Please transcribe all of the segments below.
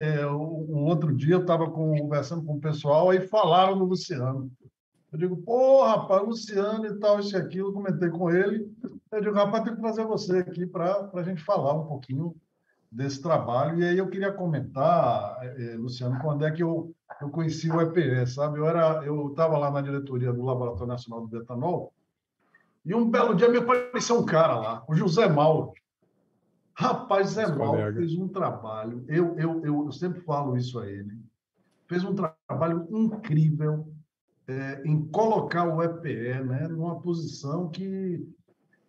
Um outro dia eu estava conversando com o pessoal, aí falaram do Luciano. Eu digo, pô, rapaz, Luciano e tal, isso e aquilo, comentei com ele. Eu digo, rapaz, tem que trazer você aqui para a gente falar um pouquinho desse trabalho. E aí eu queria comentar, Luciano, quando é que eu conheci o EPE, sabe? Eu estava lá na diretoria do Laboratório Nacional do Betanol, e um belo dia me apareceu um cara lá, o José Mauro. Rapaz, Zé Nosso Mauro colega. fez um trabalho, eu sempre falo isso a ele, fez um trabalho incrível em colocar o EPE, né, numa posição que,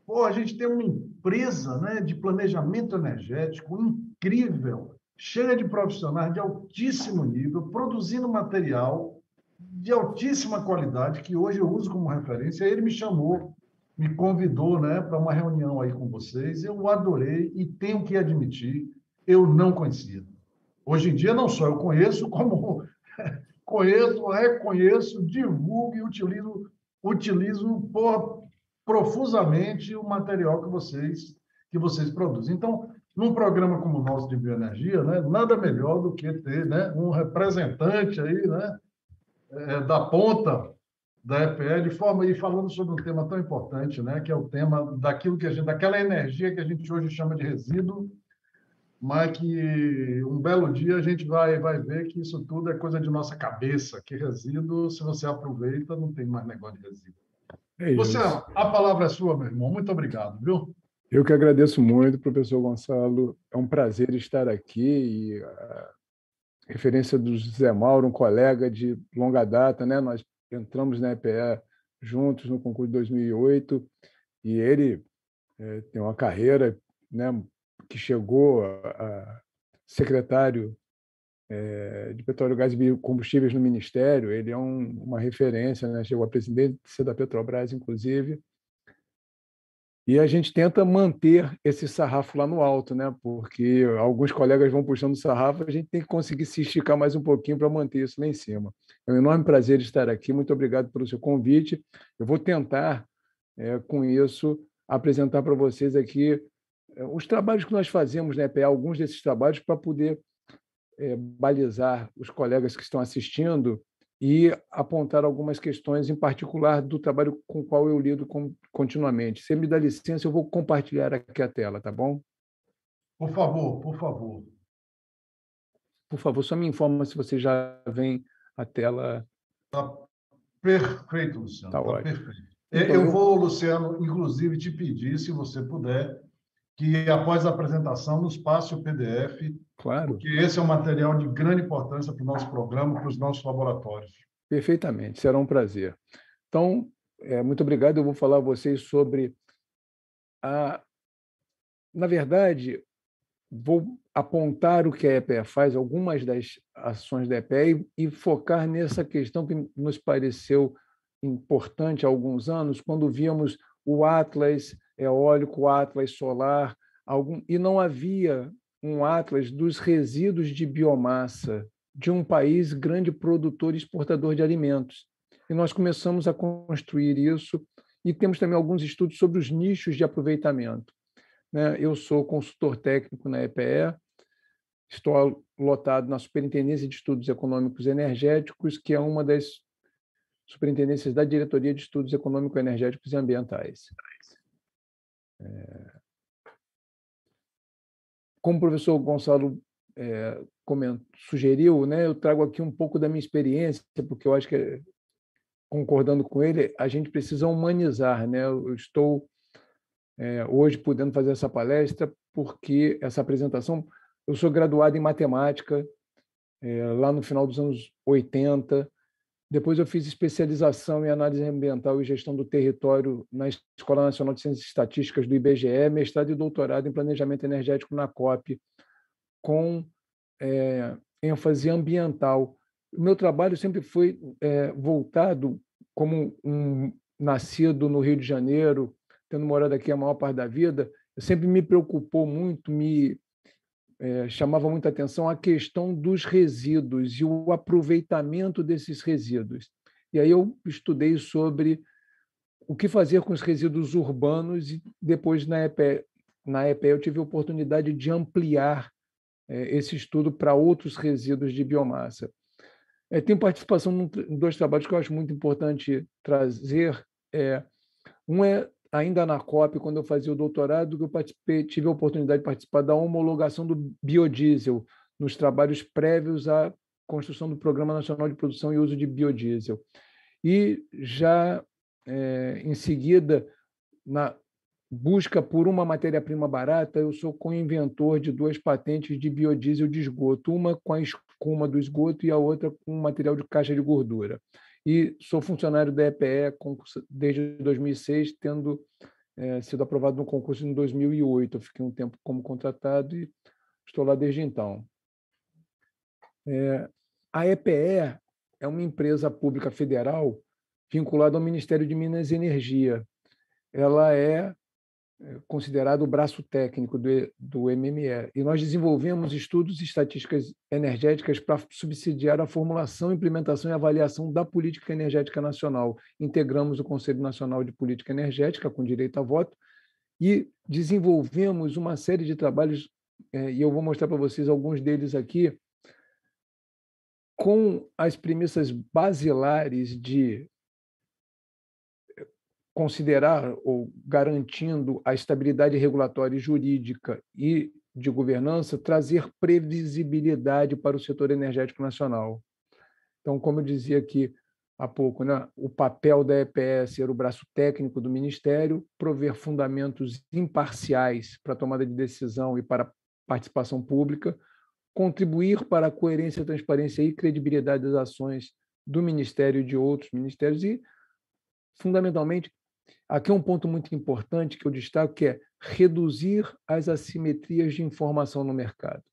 pô, a gente tem uma empresa, né, de planejamento energético incrível, cheia de profissionais de altíssimo nível, produzindo material de altíssima qualidade, que hoje eu uso como referência. Ele me chamou, me convidou, né, para uma reunião aí com vocês. Eu adorei e tenho que admitir, eu não conhecia. Hoje em dia, não só eu conheço, como conheço, reconheço, divulgo e utilizo profusamente o material que vocês produzem. Então, num programa como o nosso de bioenergia, né, nada melhor do que ter, né, um representante aí, né, da ponta da EPE, de forma e falando sobre um tema tão importante, né, que é o tema daquilo que daquela energia que a gente hoje chama de resíduo, mas que um belo dia a gente vai ver que isso tudo é coisa de nossa cabeça, que resíduo, se você aproveita, não tem mais negócio de resíduo. É isso. Luciano, a palavra é sua, meu irmão. Muito obrigado, viu? Eu que agradeço muito, professor Gonçalo. É um prazer estar aqui e a referência do José Mauro, um colega de longa data, né? Nós entramos na EPE juntos no concurso de 2008 e ele tem uma carreira, né, que chegou a secretário de Petróleo, Gás e Biocombustíveis no Ministério. Ele é uma referência, né? Chegou a presidência da Petrobras, inclusive. E a gente tenta manter esse sarrafo lá no alto, né? Porque alguns colegas vão puxando o sarrafo, a gente tem que conseguir se esticar mais um pouquinho para manter isso lá em cima. É um enorme prazer estar aqui. Muito obrigado pelo seu convite. Eu vou tentar, com isso, apresentar para vocês aqui os trabalhos que nós fazemos na EPA, alguns desses trabalhos, para poder balizar os colegas que estão assistindo e apontar algumas questões em particular do trabalho com o qual eu lido continuamente. Se me dá licença, eu vou compartilhar aqui a tela, tá bom? Por favor, por favor. Por favor, só me informa se você já vem a tela. Tá perfeito, Luciano, Tá tá ótimo. perfeito. Então, Eu eu, vou, Luciano, inclusive te pedir, se você puder, que após a apresentação nos passe o PDF, claro, porque esse é um material de grande importância para o nosso programa, para os nossos laboratórios. perfeitamente, será um prazer. Então, muito obrigado. Eu vou falar a vocês sobre a. Na verdade, vou apontar o que a EPE faz, algumas das ações da EPE, e focar nessa questão que nos pareceu importante há alguns anos, quando víamos o Atlas eólico, o Atlas solar, e não havia um Atlas dos resíduos de biomassa de um país grande produtor e exportador de alimentos. E nós começamos a construir isso, e temos também alguns estudos sobre os nichos de aproveitamento, né? Eu sou consultor técnico na EPE, estou lotado na Superintendência de Estudos Econômicos e Energéticos, que é uma das superintendências da Diretoria de Estudos Econômico-Energéticos e Ambientais. Como o professor Gonçalo sugeriu, né, eu trago aqui um pouco da minha experiência, porque eu acho que, concordando com ele, a gente precisa humanizar, né? Eu estou hoje podendo fazer essa palestra porque essa apresentação, eu sou graduado em matemática lá no final dos anos 80. Depois eu fiz especialização em análise ambiental e gestão do território na Escola Nacional de Ciências e Estatísticas do IBGE, mestrado e doutorado em planejamento energético na COP, com ênfase ambiental. O meu trabalho sempre foi voltado, como um nascido no Rio de Janeiro, tendo morado aqui a maior parte da vida, sempre me preocupou muito, me chamava muita atenção a questão dos resíduos e o aproveitamento desses resíduos. E aí eu estudei sobre o que fazer com os resíduos urbanos e depois, na EPE eu tive a oportunidade de ampliar esse estudo para outros resíduos de biomassa. Tenho participação em 2 trabalhos que eu acho muito importante trazer. Um é ainda na COP, quando eu fazia o doutorado, que eu tive a oportunidade de participar da homologação do biodiesel nos trabalhos prévios à construção do Programa Nacional de Produção e Uso de Biodiesel. E já, em seguida, na busca por uma matéria-prima barata, eu sou co-inventor de 2 patentes de biodiesel de esgoto, uma com a escuma do esgoto e a outra com material de caixa de gordura. E sou funcionário da EPE desde 2006, tendo sido aprovado no concurso em 2008. Eu fiquei um tempo como contratado e estou lá desde então. A EPE é uma empresa pública federal vinculada ao Ministério de Minas e Energia. Ela é considerado o braço técnico do MME. E nós desenvolvemos estudos e estatísticas energéticas para subsidiar a formulação, implementação e avaliação da política energética nacional. Integramos o Conselho Nacional de Política Energética, com direito a voto, e desenvolvemos uma série de trabalhos, e eu vou mostrar para vocês alguns deles aqui, com as premissas basilares de considerar ou garantindo a estabilidade regulatória e jurídica e de governança, trazer previsibilidade para o setor energético nacional. Então, como eu dizia aqui há pouco, né, o papel da EPE ser o braço técnico do Ministério, prover fundamentos imparciais para a tomada de decisão e para a participação pública, contribuir para a coerência, transparência e credibilidade das ações do Ministério e de outros ministérios e, fundamentalmente, aqui é um ponto muito importante que eu destaco, que é reduzir as assimetrias de informação no mercado.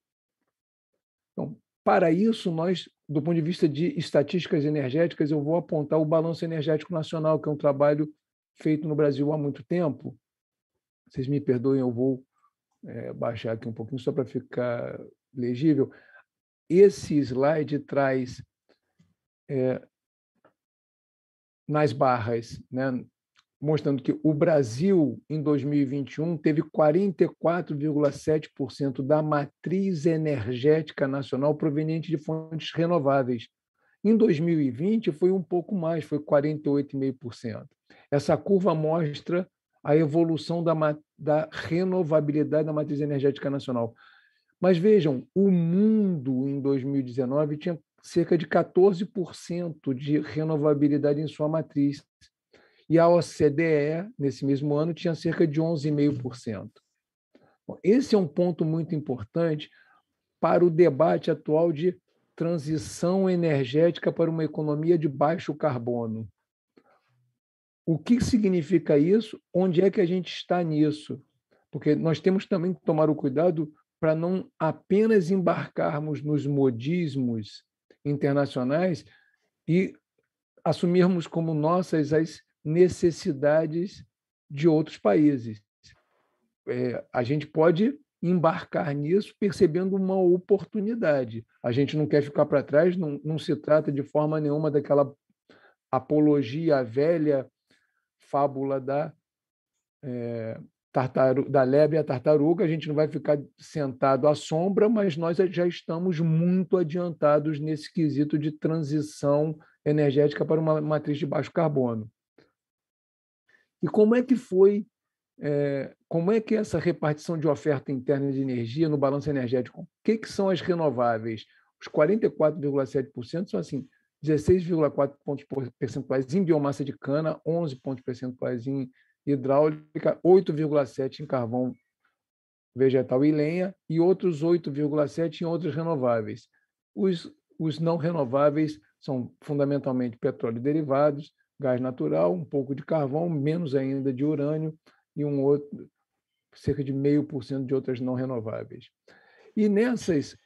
Então, para isso, nós, do ponto de vista de estatísticas energéticas, eu vou apontar o Balanço Energético Nacional, que é um trabalho feito no Brasil há muito tempo. Vocês me perdoem, eu vou baixar aqui um pouquinho só para ficar legível. Esse slide traz nas barras, né, mostrando que o Brasil, em 2021, teve 44,7% da matriz energética nacional proveniente de fontes renováveis. Em 2020, foi um pouco mais, foi 48,5%. Essa curva mostra a evolução da renovabilidade da matriz energética nacional. Mas vejam, o mundo, em 2019, tinha cerca de 14% de renovabilidade em sua matriz. E a OCDE, nesse mesmo ano, tinha cerca de 11,5%. Esse é um ponto muito importante para o debate atual de transição energética para uma economia de baixo carbono. O que significa isso? Onde é que a gente está nisso? Porque nós temos também que tomar o cuidado para não apenas embarcarmos nos modismos internacionais e assumirmos como nossas as necessidades de outros países. A gente pode embarcar nisso percebendo uma oportunidade. A gente não quer ficar para trás, não se trata de forma nenhuma daquela apologia à velha fábula da lebre e a tartaruga. A gente não vai ficar sentado à sombra, mas nós já estamos muito adiantados nesse quesito de transição energética para uma matriz de baixo carbono. E como é que essa repartição de oferta interna de energia no balanço energético? O que são as renováveis? Os 44,7% são assim, 16,4 pontos percentuais em biomassa de cana, 11 pontos percentuais em hidráulica, 8,7 em carvão vegetal e lenha e outros 8,7 em outros renováveis. Os não renováveis são fundamentalmente petróleo e derivados, gás natural, um pouco de carvão, menos ainda de urânio e cerca de 0,5% de outras não renováveis. E nessas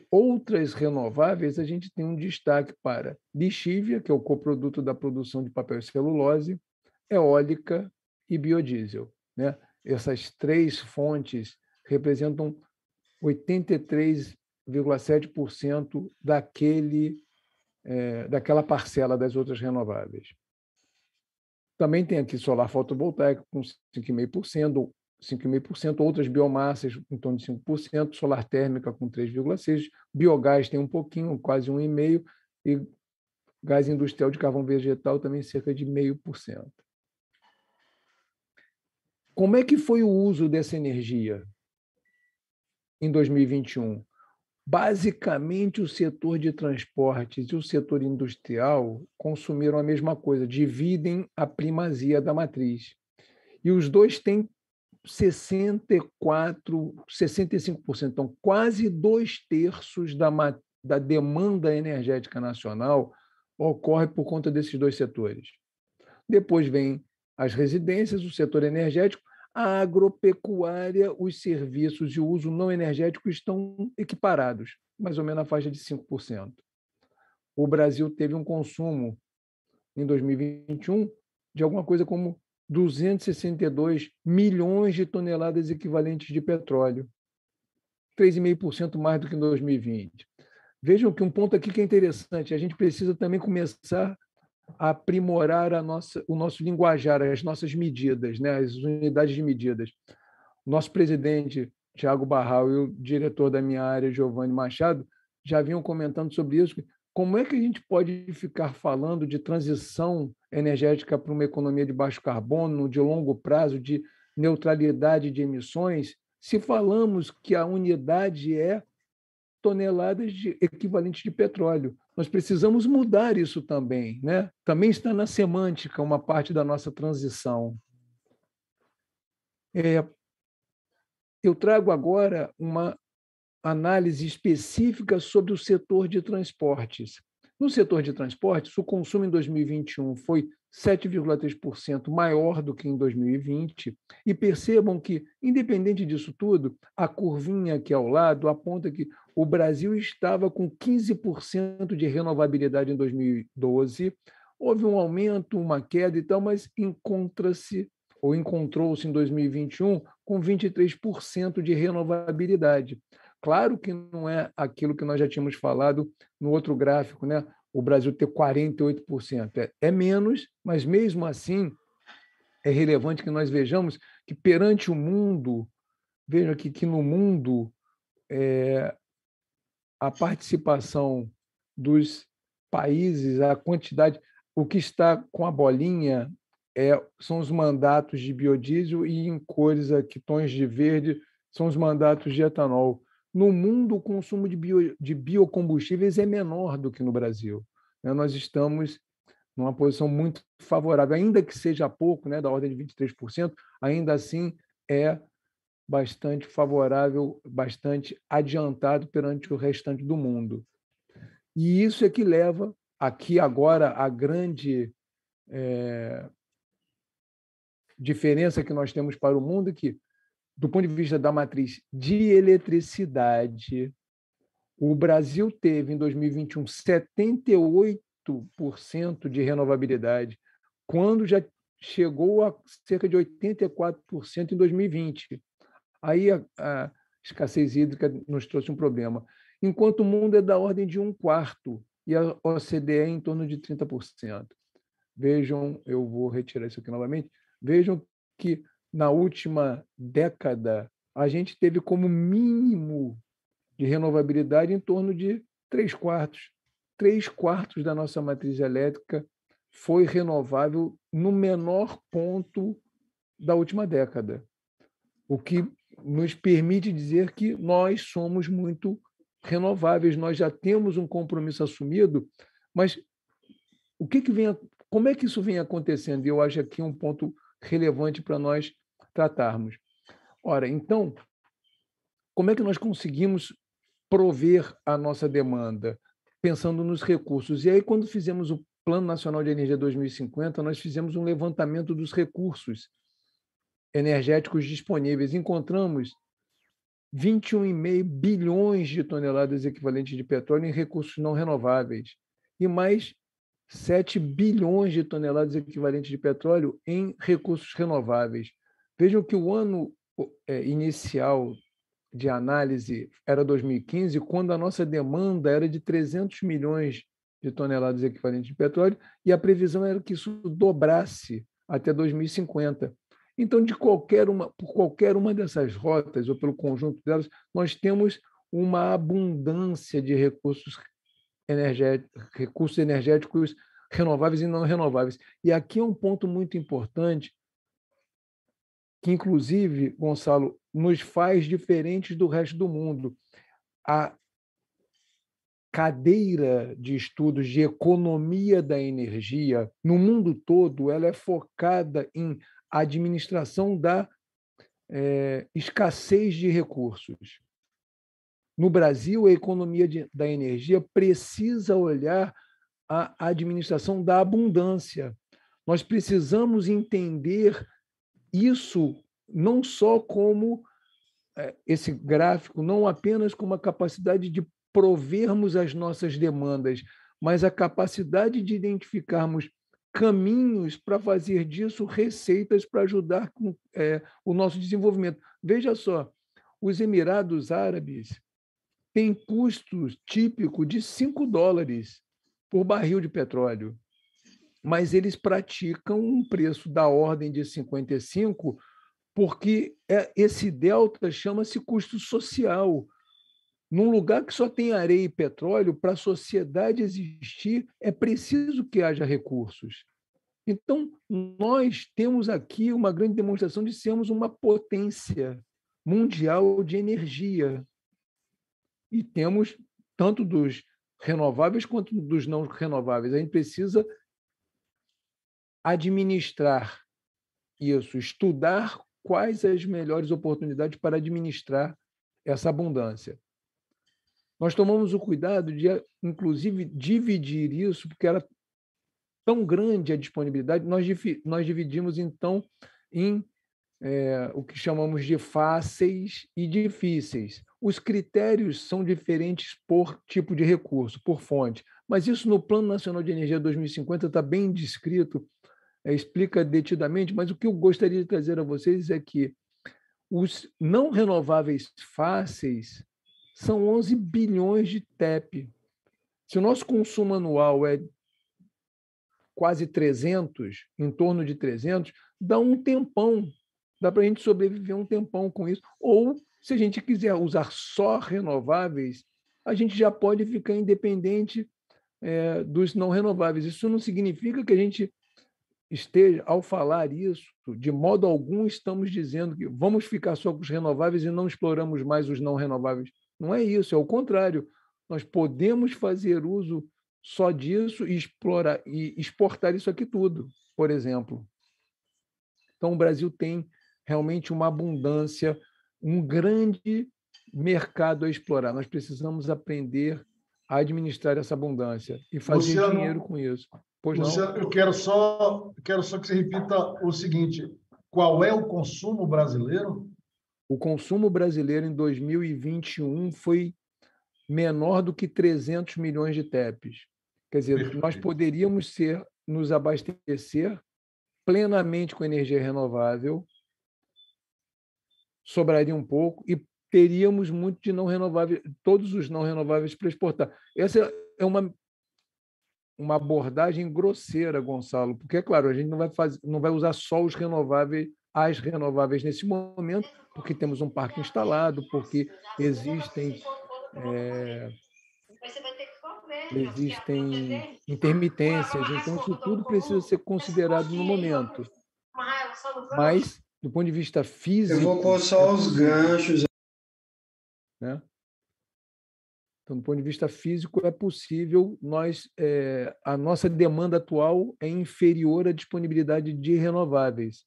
outras renováveis, a gente tem um destaque para lixívia, que é o coproduto da produção de papel e celulose, eólica e biodiesel, né? Essas 3 fontes representam 83,7% daquela parcela das outras renováveis. Também tem aqui solar fotovoltaico com 5,5%, 5,5%, outras biomassas em torno de 5%, solar térmica com 3,6%, biogás tem um pouquinho, quase 1,5%, e gás industrial de carvão vegetal também cerca de 0,5%. Como é que foi o uso dessa energia em 2021? Basicamente, o setor de transportes e o setor industrial consumiram a mesma coisa, dividem a primazia da matriz. E os dois têm 65%, então quase 2/3 da demanda energética nacional ocorre por conta desses dois setores. Depois vem as residências, o setor energético, a agropecuária, os serviços e o uso não energético estão equiparados, mais ou menos na faixa de 5%. O Brasil teve um consumo, em 2021, de alguma coisa como 262 milhões de toneladas equivalentes de petróleo, 3,5% mais do que em 2020. Vejam que um ponto aqui que é interessante, a gente precisa também começar a aprimorar o nosso linguajar, as nossas medidas, né? As unidades de medidas. O nosso presidente, Tiago Barral, e o diretor da minha área, Giovanni Machado, já vinham comentando sobre isso. Como é que a gente pode ficar falando de transição energética para uma economia de baixo carbono, de longo prazo, de neutralidade de emissões, se falamos que a unidade é toneladas equivalentes de petróleo? Nós precisamos mudar isso também, né? Também está na semântica uma parte da nossa transição. Eu trago agora uma análise específica sobre o setor de transportes. No setor de transportes, o consumo em 2021 foi 7,3% maior do que em 2020, e percebam que, independente disso tudo, a curvinha aqui ao lado aponta que o Brasil estava com 15% de renovabilidade em 2012, houve um aumento, uma queda e tal, mas encontrou-se em 2021 com 23% de renovabilidade. Claro que não é aquilo que nós já tínhamos falado no outro gráfico, né? O Brasil ter 48%. É menos, mas mesmo assim é relevante que nós vejamos que perante o mundo, vejam aqui que no mundo a participação dos países, a quantidade, o que está com a bolinha são os mandatos de biodiesel e em cores aqui, tons de verde, são os mandatos de etanol. No mundo, o consumo de biocombustíveis é menor do que no Brasil. Nós estamos numa posição muito favorável, ainda que seja pouco, né, da ordem de 23%, ainda assim é bastante favorável, bastante adiantado perante o restante do mundo. E isso é que leva aqui agora a grande diferença que nós temos para o mundo, é que, do ponto de vista da matriz de eletricidade, o Brasil teve, em 2021, 78% de renovabilidade, quando já chegou a cerca de 84% em 2020. Aí a escassez hídrica nos trouxe um problema. Enquanto o mundo é da ordem de 1/4 e a OCDE é em torno de 30%. Vejam, eu vou retirar isso aqui novamente, vejam que na última década a gente teve como mínimo de renovabilidade em torno de 3/4. 3/4 da nossa matriz elétrica foi renovável no menor ponto da última década, o que nos permite dizer que nós somos muito renováveis, nós já temos um compromisso assumido, mas como é que isso vem acontecendo? E eu acho aqui um ponto relevante para nós tratarmos. Ora, então, como é que nós conseguimos prover a nossa demanda? Pensando nos recursos. E aí, quando fizemos o Plano Nacional de Energia 2050, nós fizemos um levantamento dos recursos energéticos disponíveis. Encontramos 21,5 bilhões de toneladas equivalentes de petróleo em recursos não renováveis e mais 7 bilhões de toneladas equivalentes de petróleo em recursos renováveis. Vejam que o ano inicial de análise era 2015, quando a nossa demanda era de 300 milhões de toneladas equivalentes de petróleo, e a previsão era que isso dobrasse até 2050. Então, por qualquer uma dessas rotas, ou pelo conjunto delas, nós temos uma abundância de recursos energéticos renováveis e não renováveis. E aqui é um ponto muito importante, que, inclusive, Gonçalo, nos faz diferentes do resto do mundo. A cadeira de estudos de economia da energia, no mundo todo, ela é focada em administração da escassez de recursos. No Brasil, a economia da energia precisa olhar a administração da abundância. Nós precisamos entender isso não só como esse gráfico, não apenas como a capacidade de provermos as nossas demandas, mas a capacidade de identificarmos caminhos para fazer disso receitas para ajudar com o nosso desenvolvimento. Veja só, os Emirados Árabes têm custos típicos de $5 por barril de petróleo, mas eles praticam um preço da ordem de 55, porque esse delta chama-se custo social. Num lugar que só tem areia e petróleo, para a sociedade existir, é preciso que haja recursos. Então, nós temos aqui uma grande demonstração de sermos uma potência mundial de energia. E temos tanto dos renováveis quanto dos não renováveis. A gente precisa administrar isso, estudar quais as melhores oportunidades para administrar essa abundância. Nós tomamos o cuidado de, inclusive, dividir isso, porque era tão grande a disponibilidade, nós dividimos, então, em o que chamamos de fáceis e difíceis. Os critérios são diferentes por tipo de recurso, por fonte, mas isso no Plano Nacional de Energia 2050 está bem descrito, explica detidamente, mas o que eu gostaria de trazer a vocês é que os não renováveis fáceis são 11 bilhões de TEP. Se o nosso consumo anual é quase 300, em torno de 300, dá um tempão, dá para a gente sobreviver um tempão com isso. Ou, se a gente quiser usar só renováveis, a gente já pode ficar independente dos não renováveis. Isso não significa que a gente esteja, ao falar isso, de modo algum estamos dizendo que vamos ficar só com os renováveis e não exploramos mais os não renováveis. Não é isso, é o contrário. Nós podemos fazer uso só disso e explorar e exportar isso aqui tudo, por exemplo. Então, o Brasil tem realmente uma abundância, um grande mercado a explorar. Nós precisamos aprender a administrar essa abundância e fazer Luciano, dinheiro com isso. Pois Luciano, não? eu quero só que você repita o seguinte: qual é o consumo brasileiro? O consumo brasileiro em 2021 foi menor do que 300 milhões de TEPs. Quer dizer, Perfeito. nós poderíamos nos abastecer plenamente com energia renovável, sobraria um pouco e teríamos muito de não renováveis, todos os não renováveis para exportar. Essa é uma abordagem grosseira, Gonçalo, porque, é claro, a gente não vai usar só as renováveis nesse momento, porque temos um parque instalado, porque existem intermitências, então isso tudo precisa ser considerado no momento. Mas, do ponto de vista físico... Eu vou pôr só os ganchos. Né? Então, do ponto de vista físico, é possível, a nossa demanda atual é inferior à disponibilidade de renováveis.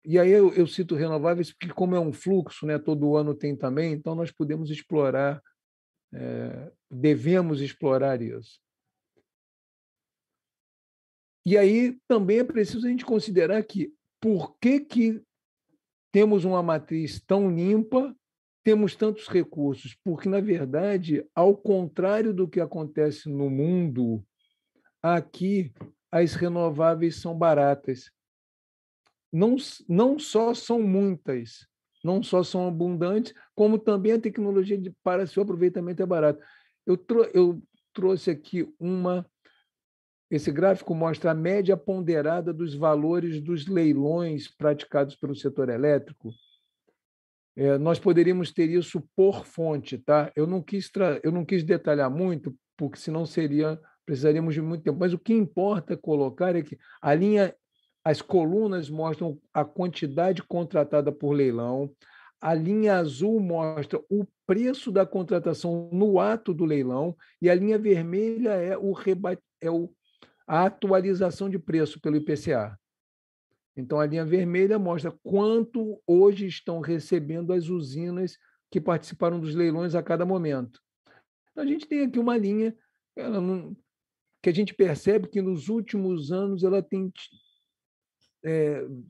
E aí eu cito renováveis porque, como é um fluxo, né, todo ano tem também, então nós podemos explorar, devemos explorar isso. E aí também é preciso a gente considerar que por que temos uma matriz tão limpa, temos tantos recursos? Porque, na verdade, ao contrário do que acontece no mundo, aqui as renováveis são baratas. Não só são muitas, não só são abundantes, como também a tecnologia para seu aproveitamento é barata. Eu trouxe aqui uma Esse gráfico mostra a média ponderada dos valores dos leilões praticados pelo setor elétrico. Nós poderíamos ter isso por fonte, tá? Eu não quis detalhar muito, porque senão precisaríamos de muito tempo. Mas o que importa colocar é que as colunas mostram a quantidade contratada por leilão, a linha azul mostra o preço da contratação no ato do leilão e a linha vermelha é a atualização de preço pelo IPCA. Então, a linha vermelha mostra quanto hoje estão recebendo as usinas que participaram dos leilões a cada momento. Então, a gente tem aqui uma linha que a gente percebe que nos últimos anos ela tem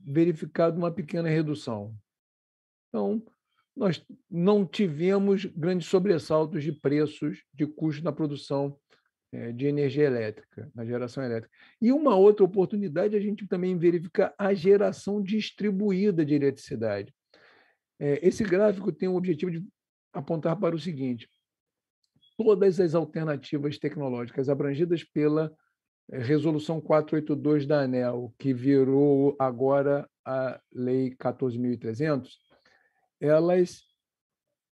verificado uma pequena redução. Então, nós não tivemos grandes sobressaltos de preços, de custos na produção de energia elétrica, na geração elétrica. E uma outra oportunidade é a gente também verificar a geração distribuída de eletricidade. Esse gráfico tem o objetivo de apontar para o seguinte: todas as alternativas tecnológicas abrangidas pela Resolução 482 da ANEEL, que virou agora a Lei 14.300, elas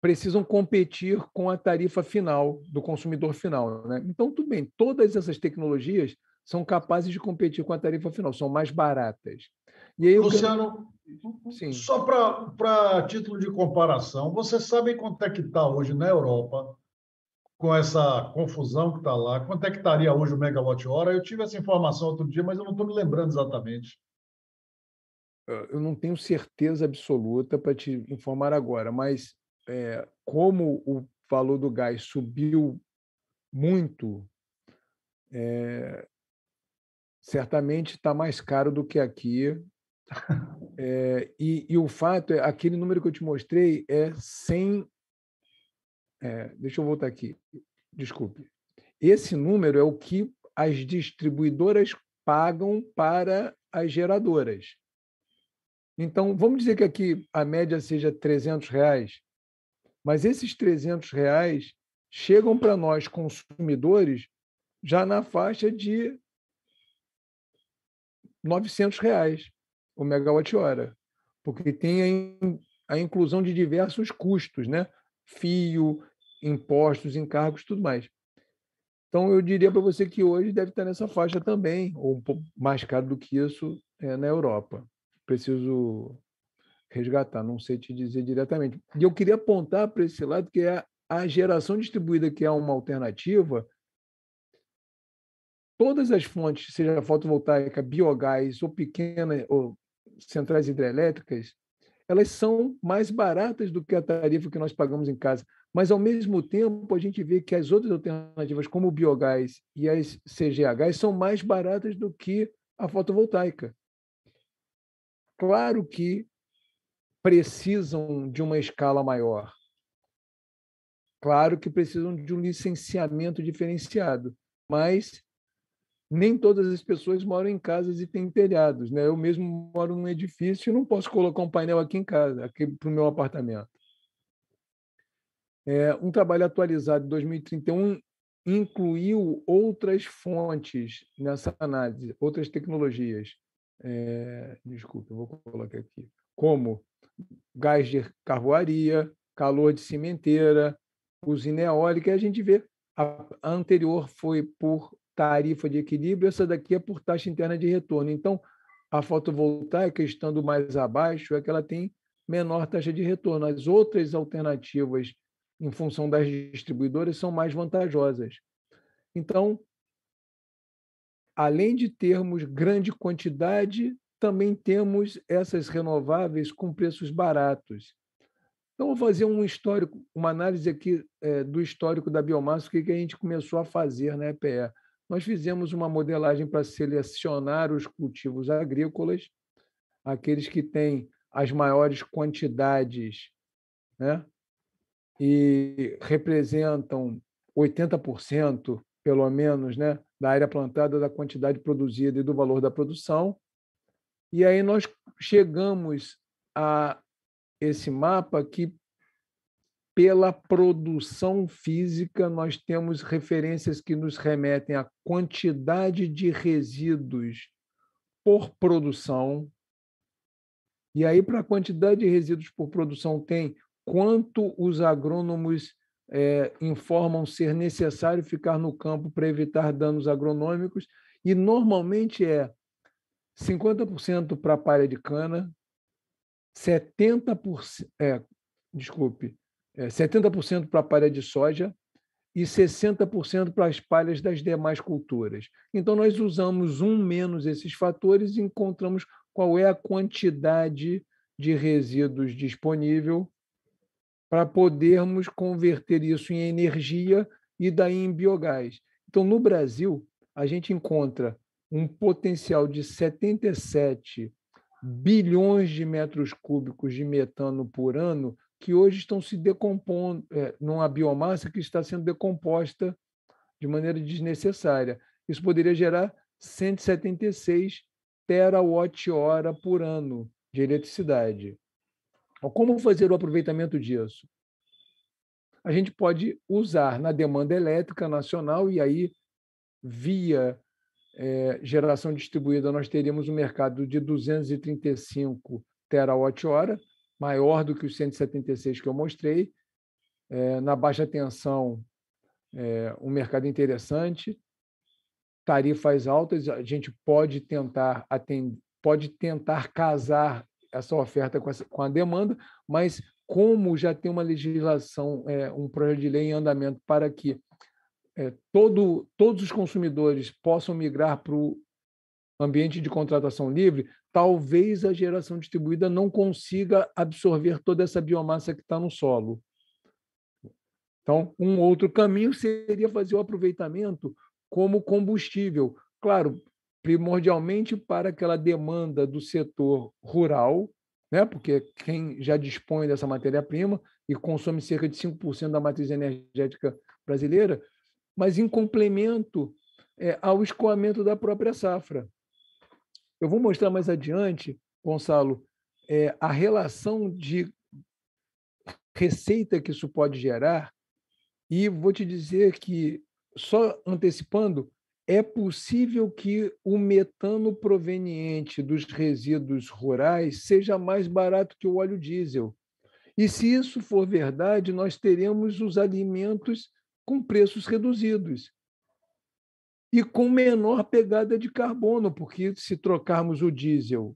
precisam competir com a tarifa final do consumidor final, né? Então, tudo bem, todas essas tecnologias são capazes de competir com a tarifa final, são mais baratas. E aí, Luciano, Sim. Só para título de comparação, você sabe quanto é que está hoje na Europa, com essa confusão que está lá, quanto é que estaria hoje o megawatt-hora? Eu tive essa informação outro dia, mas eu não estou me lembrando exatamente. Eu não tenho certeza absoluta para te informar agora, mas como o valor do gás subiu muito, certamente está mais caro do que aqui. E o fato é, aquele número que eu te mostrei é sem... deixa eu voltar aqui. Desculpe. Esse número é o que as distribuidoras pagam para as geradoras. Então, vamos dizer que aqui a média seja R$300, mas esses R$300 chegam para nós, consumidores, já na faixa de R$900 o megawatt-hora, porque tem a inclusão de diversos custos, né? Fio, impostos, encargos, tudo mais. Então, eu diria para você que hoje deve estar nessa faixa também, ou um pouco mais caro do que isso na Europa. Preciso resgatar, não sei te dizer diretamente. E eu queria apontar para esse lado, que é a geração distribuída, que é uma alternativa. Todas as fontes, seja fotovoltaica, biogás ou pequenas ou centrais hidrelétricas, elas são mais baratas do que a tarifa que nós pagamos em casa. Mas, ao mesmo tempo, a gente vê que as outras alternativas, como o biogás e as CGHs, são mais baratas do que a fotovoltaica. Claro que precisam de uma escala maior. Claro que precisam de um licenciamento diferenciado, mas nem todas as pessoas moram em casas e têm telhados, né? Eu mesmo moro num edifício e não posso colocar um painel aqui em casa, aqui para o meu apartamento. Um trabalho atualizado de 2031 incluiu outras fontes nessa análise, outras tecnologias. Desculpa, eu vou colocar aqui. Como gás de carvoaria, calor de cimenteira, usina eólica, e a gente vê a anterior foi por tarifa de equilíbrio, essa daqui é por taxa interna de retorno. Então, a fotovoltaica, estando mais abaixo, é que ela tem menor taxa de retorno. As outras alternativas, em função das distribuidoras, são mais vantajosas. Então, além de termos grande quantidade, também temos essas renováveis com preços baratos. Então, vou fazer uma análise aqui do histórico da biomassa, o que a gente começou a fazer na EPE. Nós fizemos uma modelagem para selecionar os cultivos agrícolas, aqueles que têm as maiores quantidades, né? E representam 80%, pelo menos, né, da área plantada, da quantidade produzida e do valor da produção. E aí nós chegamos a esse mapa que pela produção física, nós temos referências que nos remetem à quantidade de resíduos por produção. E aí, para a quantidade de resíduos por produção, tem quanto os agrônomos informam ser necessário ficar no campo para evitar danos agronômicos, e normalmente 50% para a palha de cana, 70% para a palha de soja e 60% para as palhas das demais culturas. Então, nós usamos menos esses fatores e encontramos qual é a quantidade de resíduos disponível para podermos converter isso em energia e daí em biogás. Então, no Brasil, a gente encontra um potencial de 77 bilhões de metros cúbicos de metano por ano que hoje estão se decompondo numa biomassa que está sendo decomposta de maneira desnecessária. Isso poderia gerar 176 terawatt-hora por ano de eletricidade. Como fazer o aproveitamento disso? A gente pode usar na demanda elétrica nacional e aí, via geração distribuída, nós teríamos um mercado de 235 terawatt-hora, maior do que os 176 que eu mostrei. Na baixa tensão, um mercado interessante, tarifas altas, a gente pode tentar casar essa oferta com a demanda, mas como já tem uma legislação, um projeto de lei em andamento para que todos os consumidores possam migrar para o ambiente de contratação livre, talvez a geração distribuída não consiga absorver toda essa biomassa que está no solo. Então, um outro caminho seria fazer o aproveitamento como combustível. Claro, primordialmente para aquela demanda do setor rural, né? Porque quem já dispõe dessa matéria-prima e consome cerca de 5% da matriz energética brasileira, mas em complemento ao escoamento da própria safra. Eu vou mostrar mais adiante, Gonçalo, a relação de receita que isso pode gerar, e vou te dizer que, só antecipando, é possível que o metano proveniente dos resíduos rurais seja mais barato que o óleo diesel. E, se isso for verdade, nós teremos os alimentos com preços reduzidos e com menor pegada de carbono, porque se trocarmos o diesel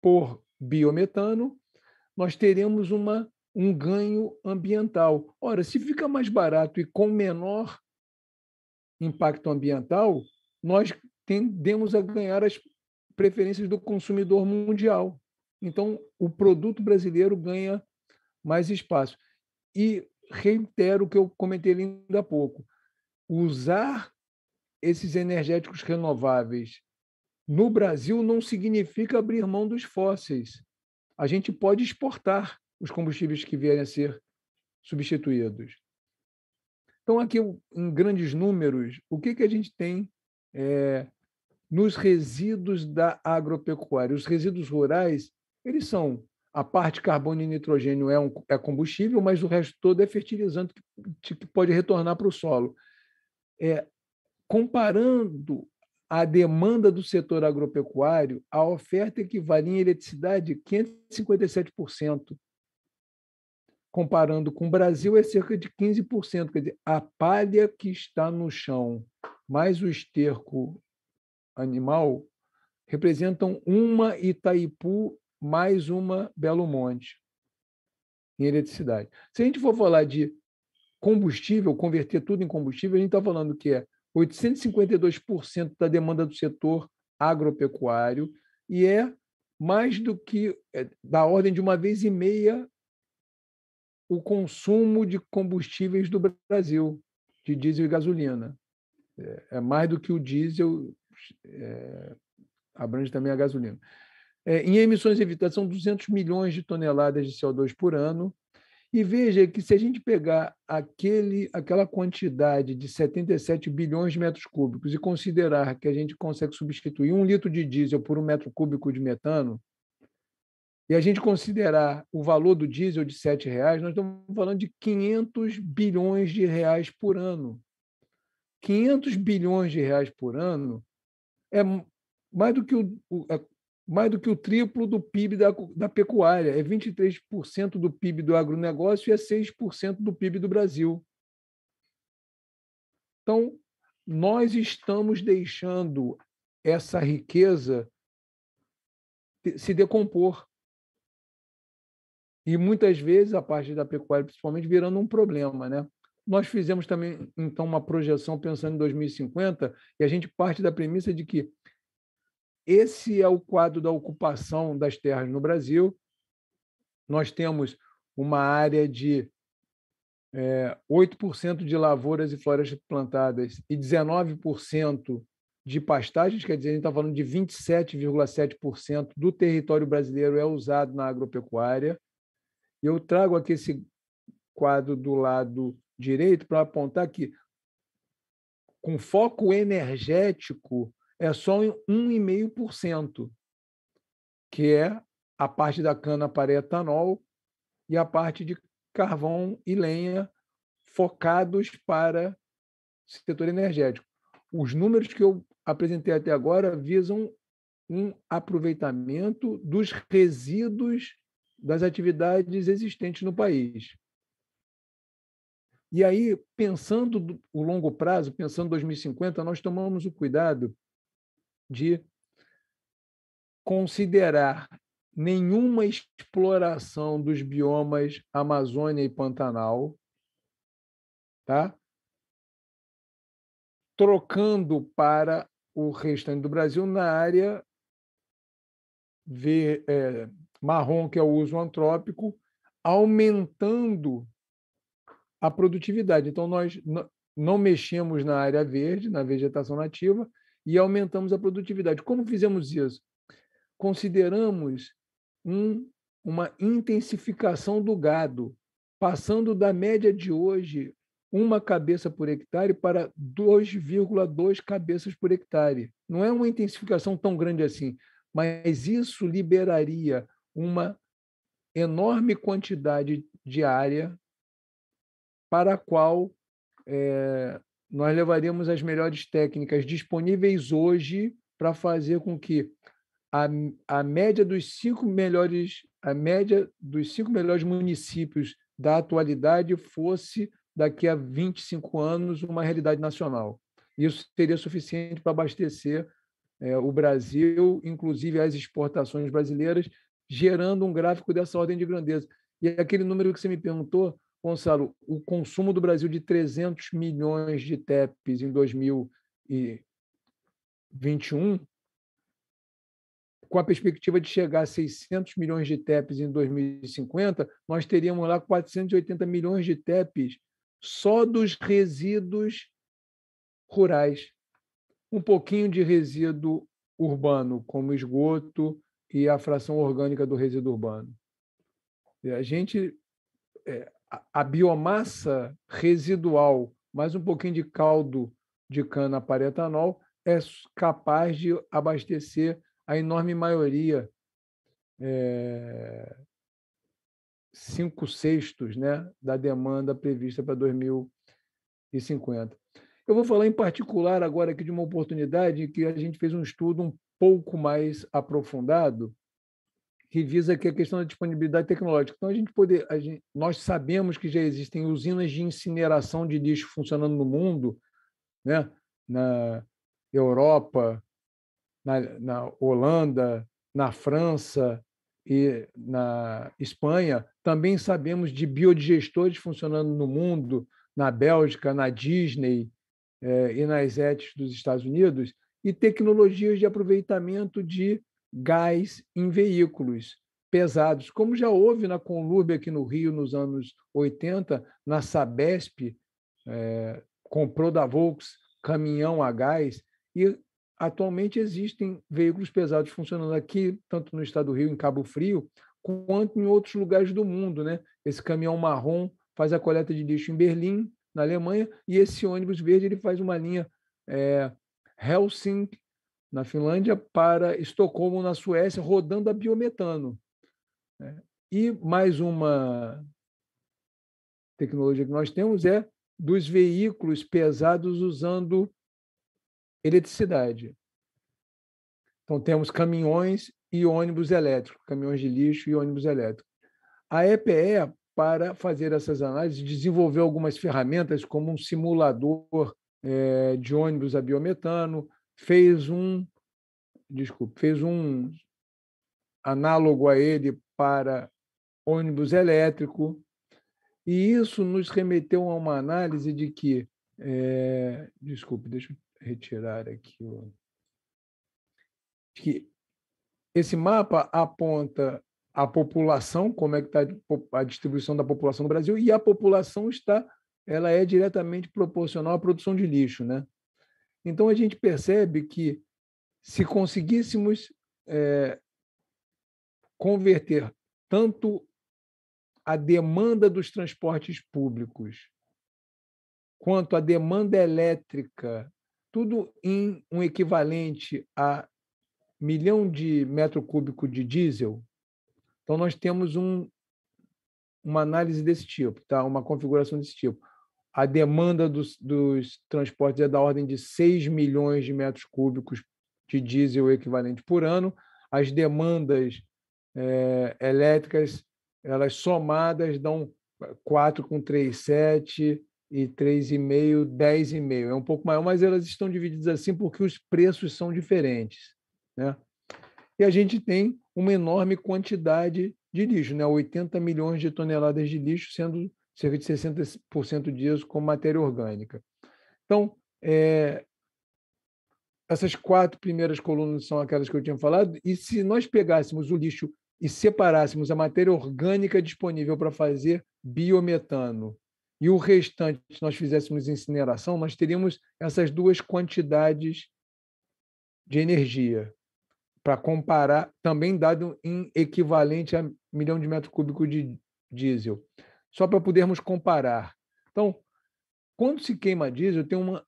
por biometano, nós teremos um ganho ambiental. Ora, se fica mais barato e com menor impacto ambiental, nós tendemos a ganhar as preferências do consumidor mundial. Então, o produto brasileiro ganha mais espaço. E reitero o que eu comentei ainda há pouco. Usar esses energéticos renováveis no Brasil não significa abrir mão dos fósseis. A gente pode exportar os combustíveis que vierem a ser substituídos. Então, aqui, em grandes números, o que a gente tem nos resíduos da agropecuária? Os resíduos rurais, eles são a parte carbono e nitrogênio é combustível, mas o resto todo é fertilizante que pode retornar para o solo. Comparando a demanda do setor agropecuário, a oferta equivale em eletricidade 557%. Comparando com o Brasil, é cerca de 15%. Quer dizer, a palha que está no chão mais o esterco animal representam uma Itaipu mais uma Belo Monte em eletricidade. Se a gente for falar de combustível, converter tudo em combustível, a gente está falando que 852% da demanda do setor agropecuário e mais do que da ordem de 1,5 vezes o consumo de combustíveis do Brasil, de diesel e gasolina. É mais do que o diesel, abrange também a gasolina. Em emissões evitadas, são 200 milhões de toneladas de CO2 por ano. E veja que, se a gente pegar aquela quantidade de 77 bilhões de metros cúbicos e considerar que a gente consegue substituir 1 litro de diesel por 1 metro cúbico de metano, e a gente considerar o valor do diesel de R$ 7,00, nós estamos falando de 500 bilhões de reais por ano. 500 bilhões de reais por ano é mais do que mais do que o triplo do PIB da pecuária. É 23% do PIB do agronegócio e é 6% do PIB do Brasil. Então, nós estamos deixando essa riqueza se decompor. E, muitas vezes, a parte da pecuária, principalmente, virando um problema, né? Nós fizemos também, então, uma projeção pensando em 2050, e a gente parte da premissa de que esse é o quadro da ocupação das terras no Brasil. Nós temos uma área de 8% de lavouras e florestas plantadas e 19% de pastagens, quer dizer, a gente está falando de 27,7% do território brasileiro é usado na agropecuária. E eu trago aqui esse quadro do lado direito para apontar que, com foco energético, é só 1,5%, que é a parte da cana para etanol e a parte de carvão e lenha focados para o setor energético. Os números que eu apresentei até agora visam um aproveitamento dos resíduos das atividades existentes no país. E aí, pensando o longo prazo, pensando em 2050, nós tomamos o cuidado de considerar nenhuma exploração dos biomas Amazônia e Pantanal, tá? Trocando para o restante do Brasil na área marrom, que é o uso antrópico, aumentando a produtividade. Então, nós não mexemos na área verde, na vegetação nativa, e aumentamos a produtividade. Como fizemos isso? Consideramos uma intensificação do gado, passando da média de hoje, 1 cabeça por hectare para 2,2 cabeças por hectare. Não é uma intensificação tão grande assim, mas isso liberaria uma enorme quantidade de área para a qual nós levaríamos as melhores técnicas disponíveis hoje para fazer com que a média dos 5 melhores municípios da atualidade fosse, daqui a 25 anos, uma realidade nacional. Isso seria suficiente para abastecer o Brasil, inclusive as exportações brasileiras, gerando um gráfico dessa ordem de grandeza. E aquele número que você me perguntou, Gonçalo, o consumo do Brasil de 300 milhões de TEPs em 2021, com a perspectiva de chegar a 600 milhões de TEPs em 2050, nós teríamos lá 480 milhões de TEPs só dos resíduos rurais. Um pouquinho de resíduo urbano, como esgoto e a fração orgânica do resíduo urbano. A biomassa residual, mais um pouquinho de caldo de cana para etanol, é capaz de abastecer a enorme maioria, 5/6, né, da demanda prevista para 2050. Eu vou falar em particular agora aqui de uma oportunidade que a gente fez um estudo um pouco mais aprofundado, que visa aqui a questão da disponibilidade tecnológica. Então, nós sabemos que já existem usinas de incineração de lixo funcionando no mundo, né? Na Europa, na Holanda, na França e na Espanha. Também sabemos de biodigestores funcionando no mundo, na Bélgica, na Disney e nas ETs dos Estados Unidos, e tecnologias de aproveitamento de gás em veículos pesados, como já houve na Conlurb aqui no Rio nos anos 80, na Sabesp, comprou da Volks caminhão a gás, e atualmente existem veículos pesados funcionando aqui, tanto no estado do Rio, em Cabo Frio, quanto em outros lugares do mundo, né? Esse caminhão marrom faz a coleta de lixo em Berlim, na Alemanha, e esse ônibus verde ele faz uma linha Helsinki, na Finlândia, para Estocolmo, na Suécia, rodando a biometano. né? E mais uma tecnologia que nós temos é dos veículos pesados usando eletricidade. Então, temos caminhões e ônibus elétricos, caminhões de lixo e ônibus elétricos. A EPE, para fazer essas análises, desenvolveu algumas ferramentas, como um simulador de ônibus a biometano, fez um análogo a ele para ônibus elétrico, e isso nos remeteu a uma análise de que... deixa eu retirar aqui. Que esse mapa aponta a população, como é que está a distribuição da população no Brasil, e a população ela é diretamente proporcional à produção de lixo, né? Então, a gente percebe que, se conseguíssemos converter tanto a demanda dos transportes públicos quanto a demanda elétrica, tudo em um equivalente a 1 milhão de metro cúbico de diesel, então nós temos uma análise desse tipo, tá? Uma configuração desse tipo. A demanda dos transportes é da ordem de 6 milhões de metros cúbicos de diesel equivalente por ano. As demandas elétricas, elas somadas dão 4,37 e 3,5, 10,5. É um pouco maior, mas elas estão divididas assim porque os preços são diferentes, né? E a gente tem uma enorme quantidade de lixo, né? 80 milhões de toneladas de lixo, sendo cerca de 60% disso como matéria orgânica. Então, essas 4 primeiras colunas são aquelas que eu tinha falado, e se nós pegássemos o lixo e separássemos a matéria orgânica disponível para fazer biometano e o restante, se nós fizéssemos incineração, nós teríamos essas 2 quantidades de energia, para comparar, também dado em equivalente a 1 milhão de metros cúbicos de diesel, só para podermos comparar. Então, quando se queima diesel,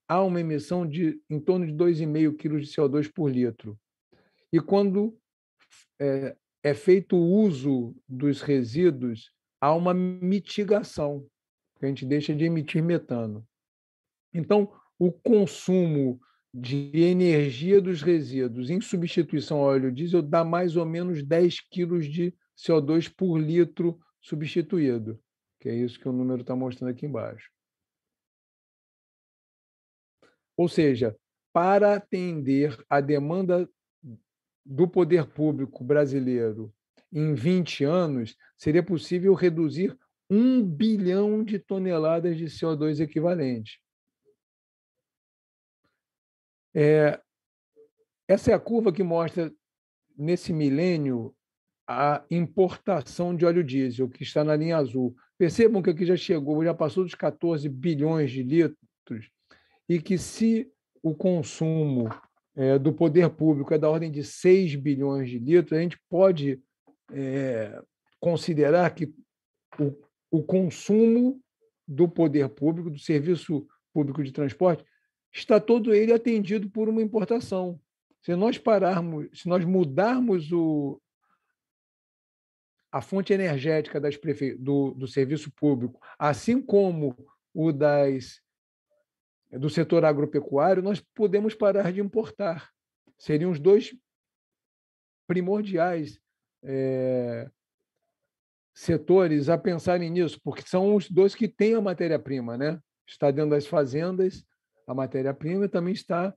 há uma emissão de em torno de 2,5 kg de CO2 por litro. E quando é feito o uso dos resíduos, há uma mitigação, que a gente deixa de emitir metano. Então, o consumo de energia dos resíduos em substituição ao óleo diesel dá mais ou menos 10 quilos de CO2 por litro substituído, que é isso que o número está mostrando aqui embaixo. Ou seja, para atender a demanda do poder público brasileiro em 20 anos, seria possível reduzir 1 bilhão de toneladas de CO2 equivalente. Essa é a curva que mostra, nesse milênio, a importação de óleo diesel, que está na linha azul. Percebam que aqui já passou dos 14 bilhões de litros, e que, se o consumo do poder público é da ordem de 6 bilhões de litros, a gente pode considerar que o consumo do poder público, do serviço público de transporte, está todo ele atendido por uma importação. Se nós mudarmos a fonte energética do serviço público, assim como do setor agropecuário, nós podemos parar de importar. Seriam os 2 primordiais setores a pensarem nisso, porque são os 2 que têm a matéria-prima, né? Está dentro das fazendas a matéria-prima, e também está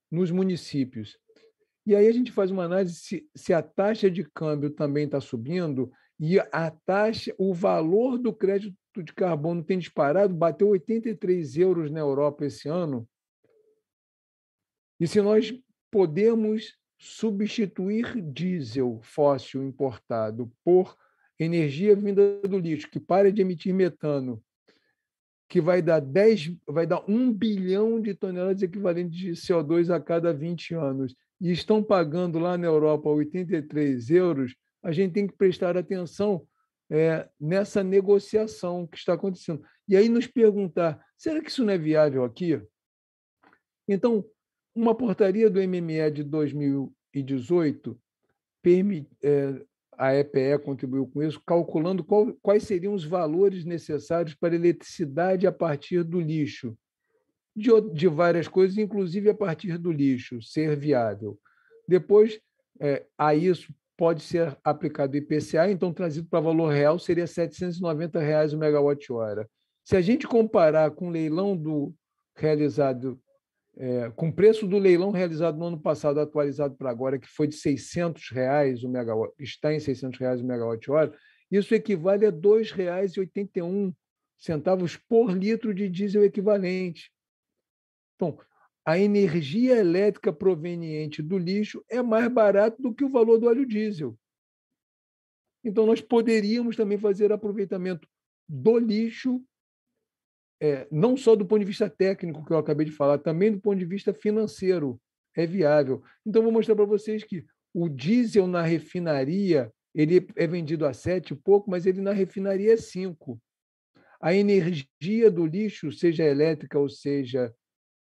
nos municípios. E aí a gente faz uma análise se a taxa de câmbio também está subindo, e o valor do crédito de carbono tem disparado, bateu 83 euros na Europa esse ano. E se nós podemos substituir diesel fóssil importado por energia vinda do lixo, que para de emitir metano, que vai dar 1 bilhão de toneladas equivalentes de CO2 a cada 20 anos, e estão pagando lá na Europa 83 euros, a gente tem que prestar atenção nessa negociação que está acontecendo. E aí nos perguntar, será que isso não é viável aqui? Então, uma portaria do MME de 2018 a EPE contribuiu com isso, calculando quais seriam os valores necessários para eletricidade a partir do lixo, de várias coisas, inclusive a partir do lixo, ser viável. Depois, a isso pode ser aplicado IPCA, então trazido para valor real seria R$ 790 o megawatt-hora. Se a gente comparar com o leilão realizado, com o preço do leilão realizado no ano passado, atualizado para agora, que foi de R$ 600 o megawatt, está em R$ 600 o megawatt-hora, isso equivale a R$ 2,81 por litro de diesel equivalente. Então, a energia elétrica proveniente do lixo é mais barata do que o valor do óleo diesel. Então, nós poderíamos também fazer aproveitamento do lixo, não só do ponto de vista técnico, que eu acabei de falar, também do ponto de vista financeiro. É viável. Então, vou mostrar para vocês que o diesel na refinaria ele é vendido a 7 e pouco, mas ele na refinaria é 5. A energia do lixo, seja elétrica ou seja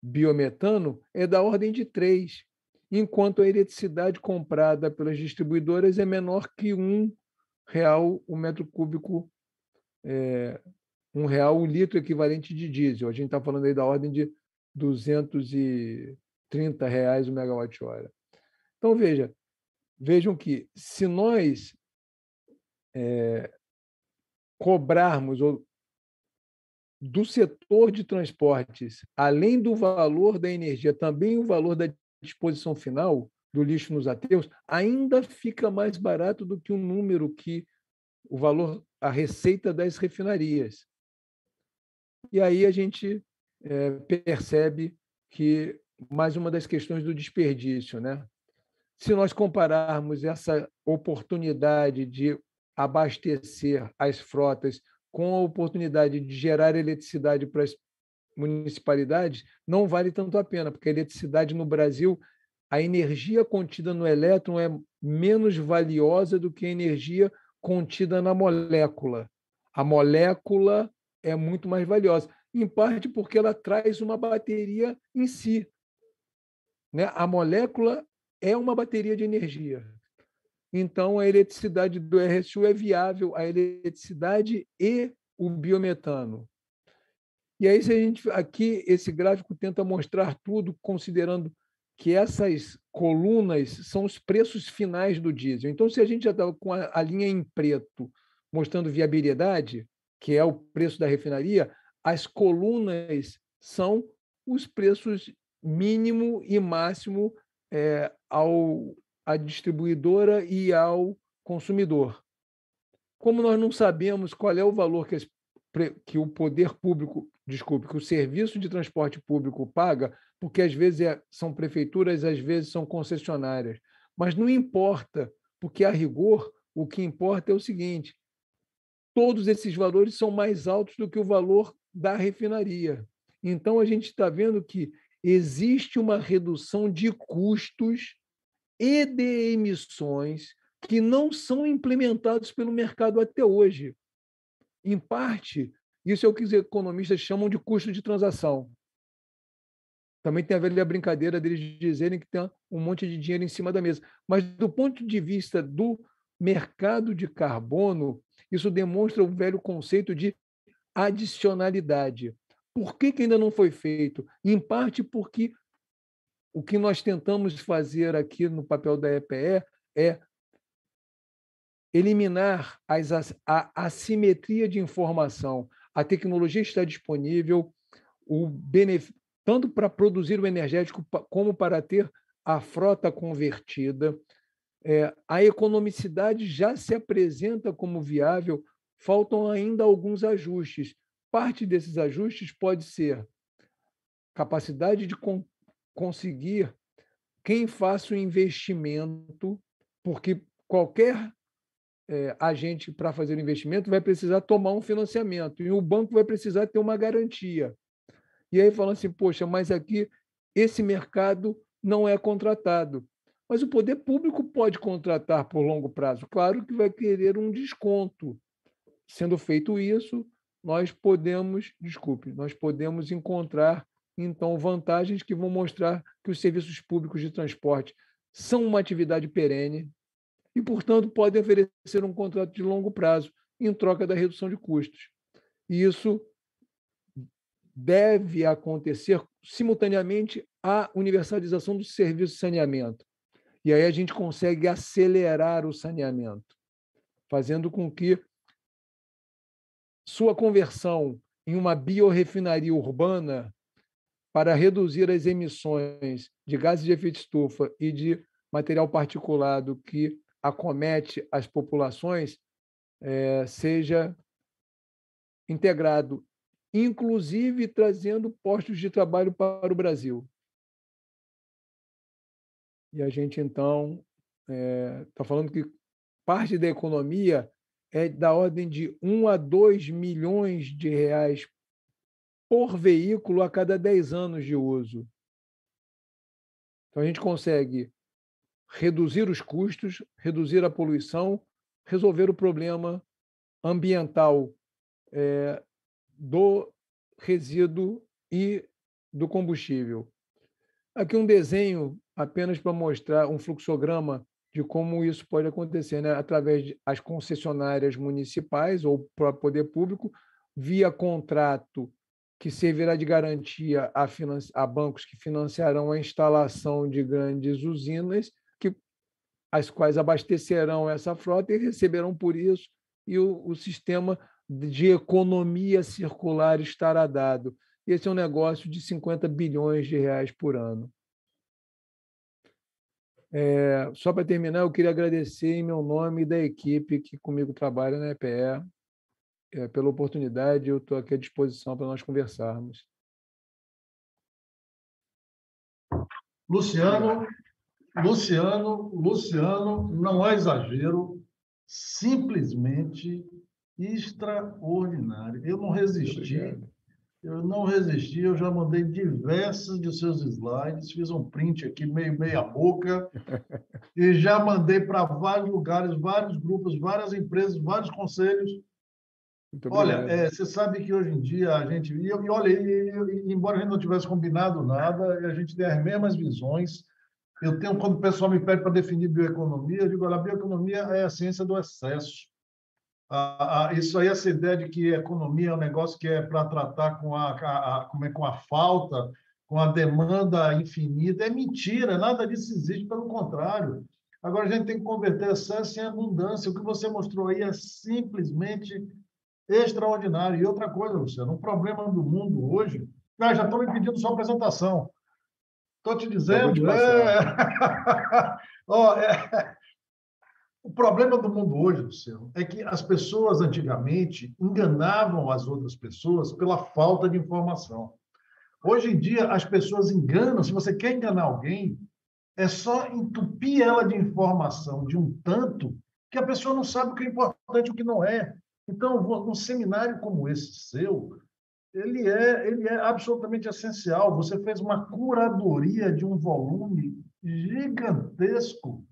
biometano, é da ordem de 3, enquanto a eletricidade comprada pelas distribuidoras é menor que R$ 1 o metro cúbico, R$ 1 o litro equivalente de diesel. A gente está falando aí da ordem de R$ 230 o megawatt-hora. Então, vejam que se nós cobrarmos do setor de transportes, além do valor da energia, também o valor da disposição final do lixo nos aterros, ainda fica mais barato do que o número que o valor, a receita das refinarias. E aí a gente percebe que mais uma das questões do desperdício, né? Se nós compararmos essa oportunidade de abastecer as frotas com a oportunidade de gerar eletricidade para as municipalidades, não vale tanto a pena, porque a eletricidade no Brasil, a energia contida no elétron é menos valiosa do que a energia contida na molécula. A molécula é muito mais valiosa, em parte porque ela traz uma bateria em si, né? A molécula é uma bateria de energia. Então, a eletricidade do RSU é viável, a eletricidade e o biometano. E aí, se a gente aqui, esse gráfico tenta mostrar tudo, considerando que essas colunas são os preços finais do diesel. Então, se a gente já está com a linha em preto mostrando viabilidade, que é o preço da refinaria, as colunas são os preços mínimo e máximo à distribuidora e ao consumidor. Como nós não sabemos qual é o valor que o poder público, que o serviço de transporte público paga, porque às vezes são prefeituras, às vezes são concessionárias, mas não importa, porque a rigor o que importa é o seguinte: todos esses valores são mais altos do que o valor da refinaria. Então a gente está vendo que existe uma redução de custos e de emissões que não são implementados pelo mercado até hoje. Em parte, isso é o que os economistas chamam de custo de transação. Também tem a velha brincadeira deles dizerem que tem um monte de dinheiro em cima da mesa. Mas, do ponto de vista do mercado de carbono, isso demonstra o velho conceito de adicionalidade. Por que ainda não foi feito? Em parte porque o que nós tentamos fazer aqui no papel da EPE é eliminar a assimetria de informação. A tecnologia está disponível, tanto para produzir o energético como para ter a frota convertida. A economicidade já se apresenta como viável, faltam ainda alguns ajustes. Parte desses ajustes pode ser capacidade de conseguir quem faça o investimento, porque qualquer agente para fazer o investimento vai precisar tomar um financiamento e o banco vai precisar ter uma garantia. E aí falam assim, poxa, mas aqui esse mercado não é contratado. Mas o poder público pode contratar por longo prazo. Claro que vai querer um desconto. Sendo feito isso, nós podemos encontrar, então, vantagens que vão mostrar que os serviços públicos de transporte são uma atividade perene e, portanto, podem oferecer um contrato de longo prazo em troca da redução de custos. E isso deve acontecer simultaneamente à universalização do serviço de saneamento. E aí a gente consegue acelerar o saneamento, fazendo com que sua conversão em uma biorefinaria urbana para reduzir as emissões de gases de efeito estufa e de material particulado que acomete as populações seja integrado, inclusive trazendo postos de trabalho para o Brasil. E a gente, então, está falando que parte da economia é da ordem de 1 a 2 milhões de reais por veículo a cada 10 anos de uso. Então, a gente consegue reduzir os custos, reduzir a poluição, resolver o problema ambiental do resíduo e do combustível. Aqui um desenho apenas para mostrar um fluxograma de como isso pode acontecer, né? Através das concessionárias municipais ou para poder público, via contrato que servirá de garantia a bancos que financiarão a instalação de grandes usinas, as quais abastecerão essa frota e receberão por isso, e o sistema de economia circular estará dado. Esse é um negócio de 50 bilhões de reais por ano. Só para terminar, eu queria agradecer em meu nome e da equipe que comigo trabalha na EPE, pela oportunidade. Eu estou aqui à disposição para nós conversarmos. Luciano, não é exagero, simplesmente extraordinário. Eu não resisti, eu já mandei diversos de seus slides, fiz um print aqui, meia boca, e já mandei para vários lugares, vários grupos, várias empresas, vários conselhos. Olha, você sabe que hoje em dia a gente... embora a gente não tivesse combinado nada, a gente tem as mesmas visões. Eu tenho, quando o pessoal me pede para definir bioeconomia, eu digo, olha, a bioeconomia é a ciência do excesso. Isso aí, essa ideia de que a economia é um negócio que é para tratar com a falta, com a demanda infinita, é mentira, nada disso existe, pelo contrário. Agora, a gente tem que converter excesso em abundância. O que você mostrou aí é simplesmente extraordinário. E outra coisa, Luciano, um problema do mundo hoje... já estão me pedindo sua apresentação. Estou te dizendo... O problema do mundo hoje, Luciano, é que as pessoas antigamente enganavam as outras pessoas pela falta de informação. Hoje em dia, as pessoas enganam. Se você quer enganar alguém, é só entupir ela de informação de um tanto que a pessoa não sabe o que é importante e o que não é. Então, um seminário como esse seu, ele é absolutamente essencial. Você fez uma curadoria de um volume gigantesco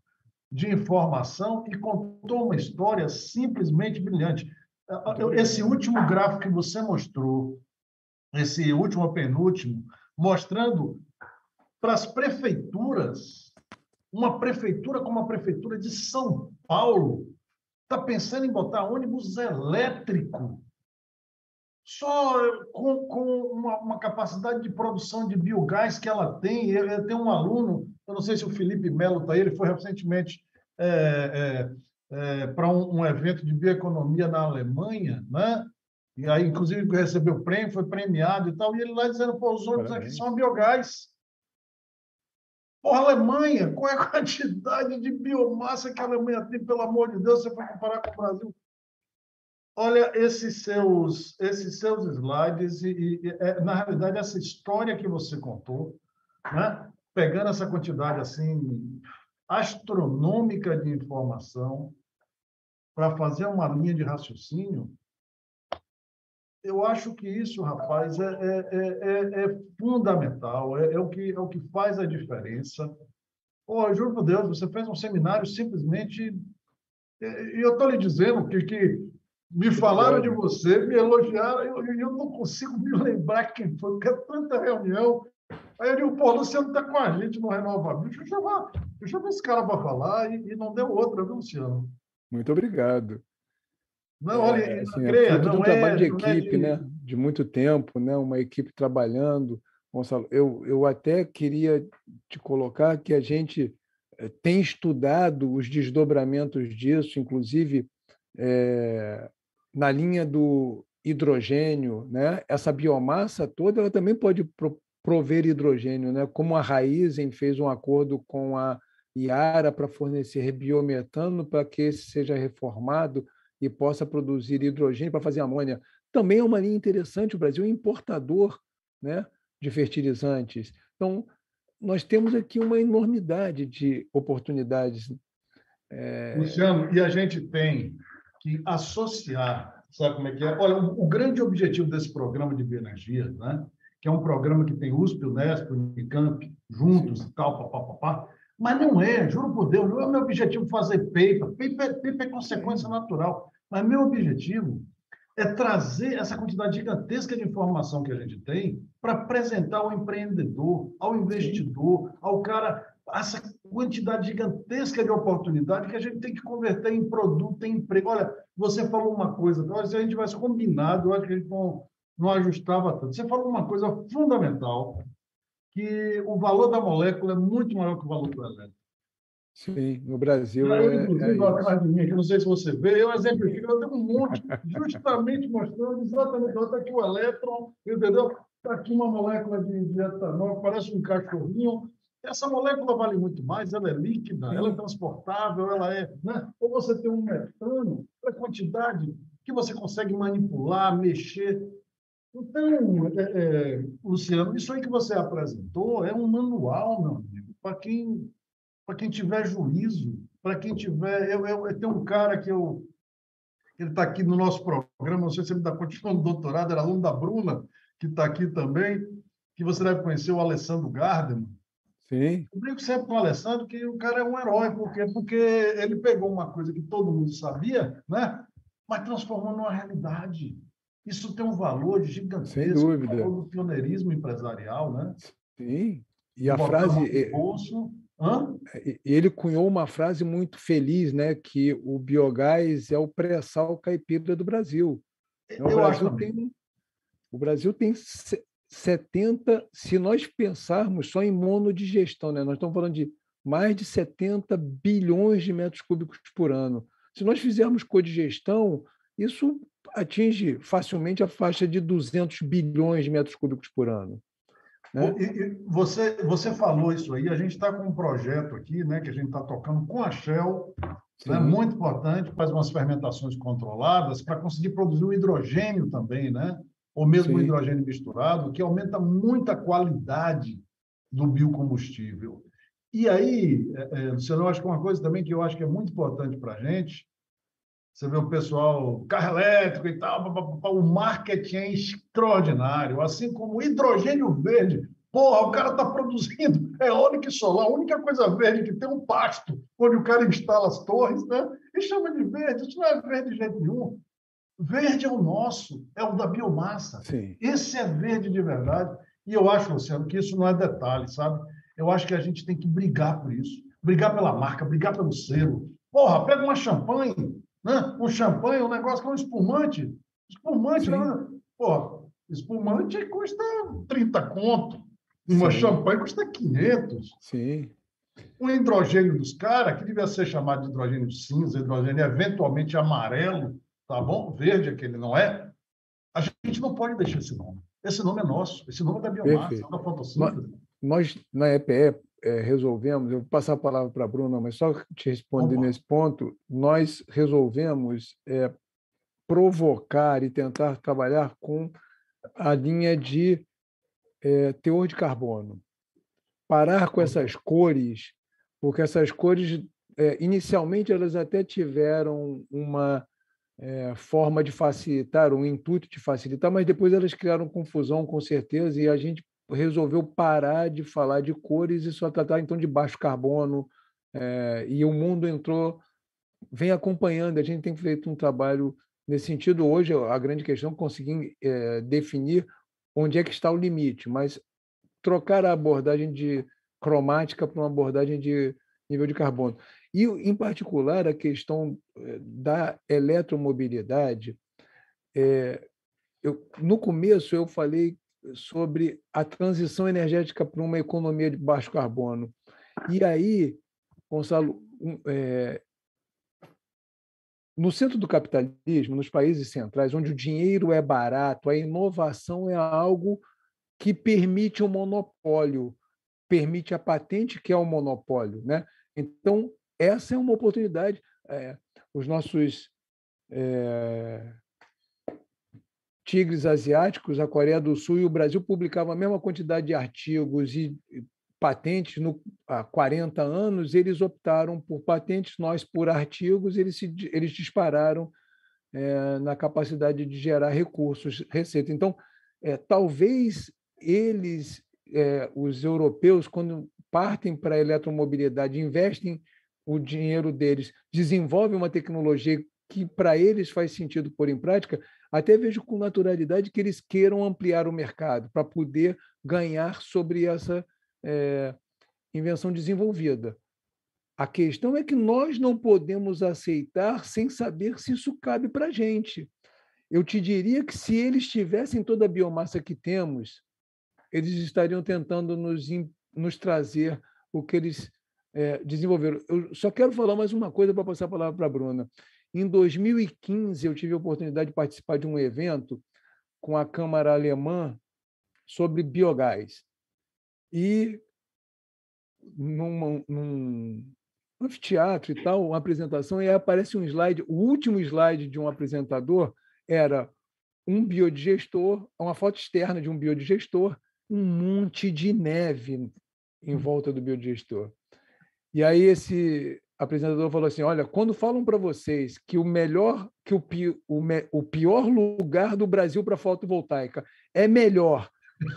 de informação e contou uma história simplesmente brilhante. Esse último gráfico que você mostrou, esse último penúltimo, mostrando para as prefeituras, uma prefeitura como a prefeitura de São Paulo está pensando em botar ônibus elétrico, só com uma capacidade de produção de biogás que ela tem. Eu tenho um aluno, eu não sei se o Felipe Melo está aí, ele foi recentemente para um evento de bioeconomia na Alemanha, né? E aí, inclusive, recebeu o prêmio, foi premiado e tal, e ele lá dizendo, pô, os ônibus aqui são biogás. Porra, Alemanha, qual é a quantidade de biomassa que a Alemanha tem, pelo amor de Deus, você vai comparar com o Brasil? Olha, esses seus slides, na realidade, essa história que você contou, né? Pegando essa quantidade assim astronômica de informação para fazer uma linha de raciocínio, eu acho que isso, rapaz, é fundamental, é o que faz a diferença. Pô, eu juro por Deus, você fez um seminário simplesmente... E eu estou lhe dizendo que me falaram de você, me elogiaram, e eu não consigo me lembrar quem foi, porque é tanta reunião, Aí eu digo, pô, o Luciano está com a gente no Renova Bio, deixa eu ver esse cara para falar, e não deu outra, viu, Luciano? Muito obrigado. Não, olha, e não Assim, é creia, fruto de um não trabalho é, de não é equipe, de... né? De muito tempo, né? Uma equipe trabalhando. Gonçalo, eu até queria te colocar que a gente tem estudado os desdobramentos disso, inclusive na linha do hidrogênio, né? Essa biomassa toda ela também pode prover hidrogênio, né? Como a Raizen fez um acordo com a Iara para fornecer biometano para que esse seja reformado e possa produzir hidrogênio para fazer amônia. Também é uma linha interessante. O Brasil é importador, né, de fertilizantes. Então, nós temos aqui uma enormidade de oportunidades. Luciano, e a gente tem que associar, sabe como é que é? Olha, o grande objetivo desse programa de bioenergia, né? Que é um programa que tem USP, Unesp, Unicamp, juntos Sim. e tal, papapá, mas não é, juro por Deus, não é o meu objetivo fazer paper. Paper é consequência Sim. natural. Mas meu objetivo é trazer essa quantidade gigantesca de informação que a gente tem para apresentar ao empreendedor, ao Sim. investidor, ao cara, essa quantidade gigantesca de oportunidade que a gente tem que converter em produto, em emprego. Olha, você falou uma coisa, olha, se a gente tivesse combinado, eu acho que a gente não ajustava tanto. Você falou uma coisa fundamental, que o valor da molécula é muito maior que o valor do elétron. Sim, no Brasil Eu, é inclusive, isso. atrás de mim, que eu não sei se você vê, eu exemplifico, eu tenho um monte, justamente mostrando exatamente, está aqui o elétron, entendeu? Está aqui uma molécula de etanol, parece um cachorrinho. Essa molécula vale muito mais, ela é líquida, ela é Sim, transportável, ela é... Né? Ou você tem um metano, a quantidade que você consegue manipular, mexer. Então, Luciano, isso aí que você apresentou é um manual, meu amigo, para quem tiver juízo, para quem tiver. Eu tenho um cara ele está aqui no nosso programa, não sei se ele está continuando o doutorado, era aluno da Bruna, que está aqui também, que você deve conhecer, o Alessandro Gardner. sim, Eu brinco sempre com o Alessandro que o cara é um herói, porque ele pegou uma coisa que todo mundo sabia, né? Mas transformou numa realidade. Isso tem um valor sem gigantesco, um dúvida. valor do pioneirismo empresarial, né? Sim. E De a botar a frase, mão no bolso. Hã? ele cunhou uma frase muito feliz, né, que o biogás é o pré-sal caipira do Brasil. O Eu acho Brasil também. tem, o Brasil tem 70, se nós pensarmos só em monodigestão, né, nós estamos falando de mais de 70 bilhões de metros cúbicos por ano. Se nós fizermos codigestão, isso atinge facilmente a faixa de 200 bilhões de metros cúbicos por ano, né? Você falou isso aí, a gente está com um projeto aqui, né, que a gente está tocando com a Shell, né, Sim, muito importante, faz umas fermentações controladas para conseguir produzir o hidrogênio também, né, ou mesmo o sim, hidrogênio misturado, que aumenta muito a qualidade do biocombustível. E aí, Luciano, eu acho que uma coisa também que eu acho que é muito importante para a gente, você vê o pessoal, carro elétrico e tal, o marketing é extraordinário, assim como o hidrogênio verde. Porra, o cara está produzindo eólica e solar, a única coisa verde que tem um pasto, onde o cara instala as torres, né? E chama de verde. Isso não é verde de jeito nenhum. Verde é o nosso, é o da biomassa. sim, Esse é verde de verdade. E eu acho, Luciano, que isso não é detalhe, sabe? Eu acho que a gente tem que brigar por isso. Brigar pela marca, brigar pelo selo. Porra, pega uma champanhe, né? Um champanhe, um negócio que é um espumante. Espumante, né? sim, Porra, espumante custa 30 conto. Uma sim, champanhe custa 500. sim. O hidrogênio dos caras, que devia ser chamado de hidrogênio cinza, hidrogênio eventualmente amarelo, tá bom? Verde, aquele não é. A gente não pode deixar esse nome. Esse nome é nosso, esse nome é da biomassa, é Perfeito. da fotossíntese. Nós na EPE, resolvemos, eu vou passar a palavra para a Bruna, mas só te responder Opa, nesse ponto, nós resolvemos provocar e tentar trabalhar com a linha de teor de carbono. Parar com essas cores, porque essas cores, inicialmente, elas até tiveram uma forma de facilitar, um intuito de facilitar, mas depois elas criaram confusão, com certeza, e a gente resolveu parar de falar de cores e só tratar, então, de baixo carbono, e o mundo vem acompanhando, a gente tem feito um trabalho nesse sentido. Hoje, a grande questão é conseguir definir onde é que está o limite, mas trocar a abordagem de cromática para uma abordagem de nível de carbono. E, em particular, a questão da eletromobilidade. No começo, eu falei sobre a transição energética para uma economia de baixo carbono. E aí, Gonçalo, no centro do capitalismo, nos países centrais, onde o dinheiro é barato, a inovação é algo que permite um monopólio, permite a patente, que é um monopólio, né? Então, essa é uma oportunidade. Os nossos tigres asiáticos, a Coreia do Sul e o Brasil publicavam a mesma quantidade de artigos e patentes há 40 anos, eles optaram por patentes, nós por artigos, eles dispararam na capacidade de gerar recursos, receita. Então, talvez eles, os europeus, quando partem para a eletromobilidade, investem o dinheiro deles, desenvolvem uma tecnologia que para eles faz sentido pôr em prática, até vejo com naturalidade que eles queiram ampliar o mercado para poder ganhar sobre essa invenção desenvolvida. A questão é que nós não podemos aceitar sem saber se isso cabe para a gente. Eu te diria que se eles tivessem toda a biomassa que temos, eles estariam tentando nos trazer o que eles desenvolveram. Eu só quero falar mais uma coisa para passar a palavra para a Bruna. Em 2015, eu tive a oportunidade de participar de um evento com a Câmara Alemã sobre biogás. E num anfiteatro e tal, uma apresentação, e aí aparece um slide, o último slide de um apresentador era um biodigestor, uma foto externa de um biodigestor, um monte de neve em volta do biodigestor. E aí esse apresentador falou assim: olha, quando falam para vocês que o pior lugar do Brasil para fotovoltaica é melhor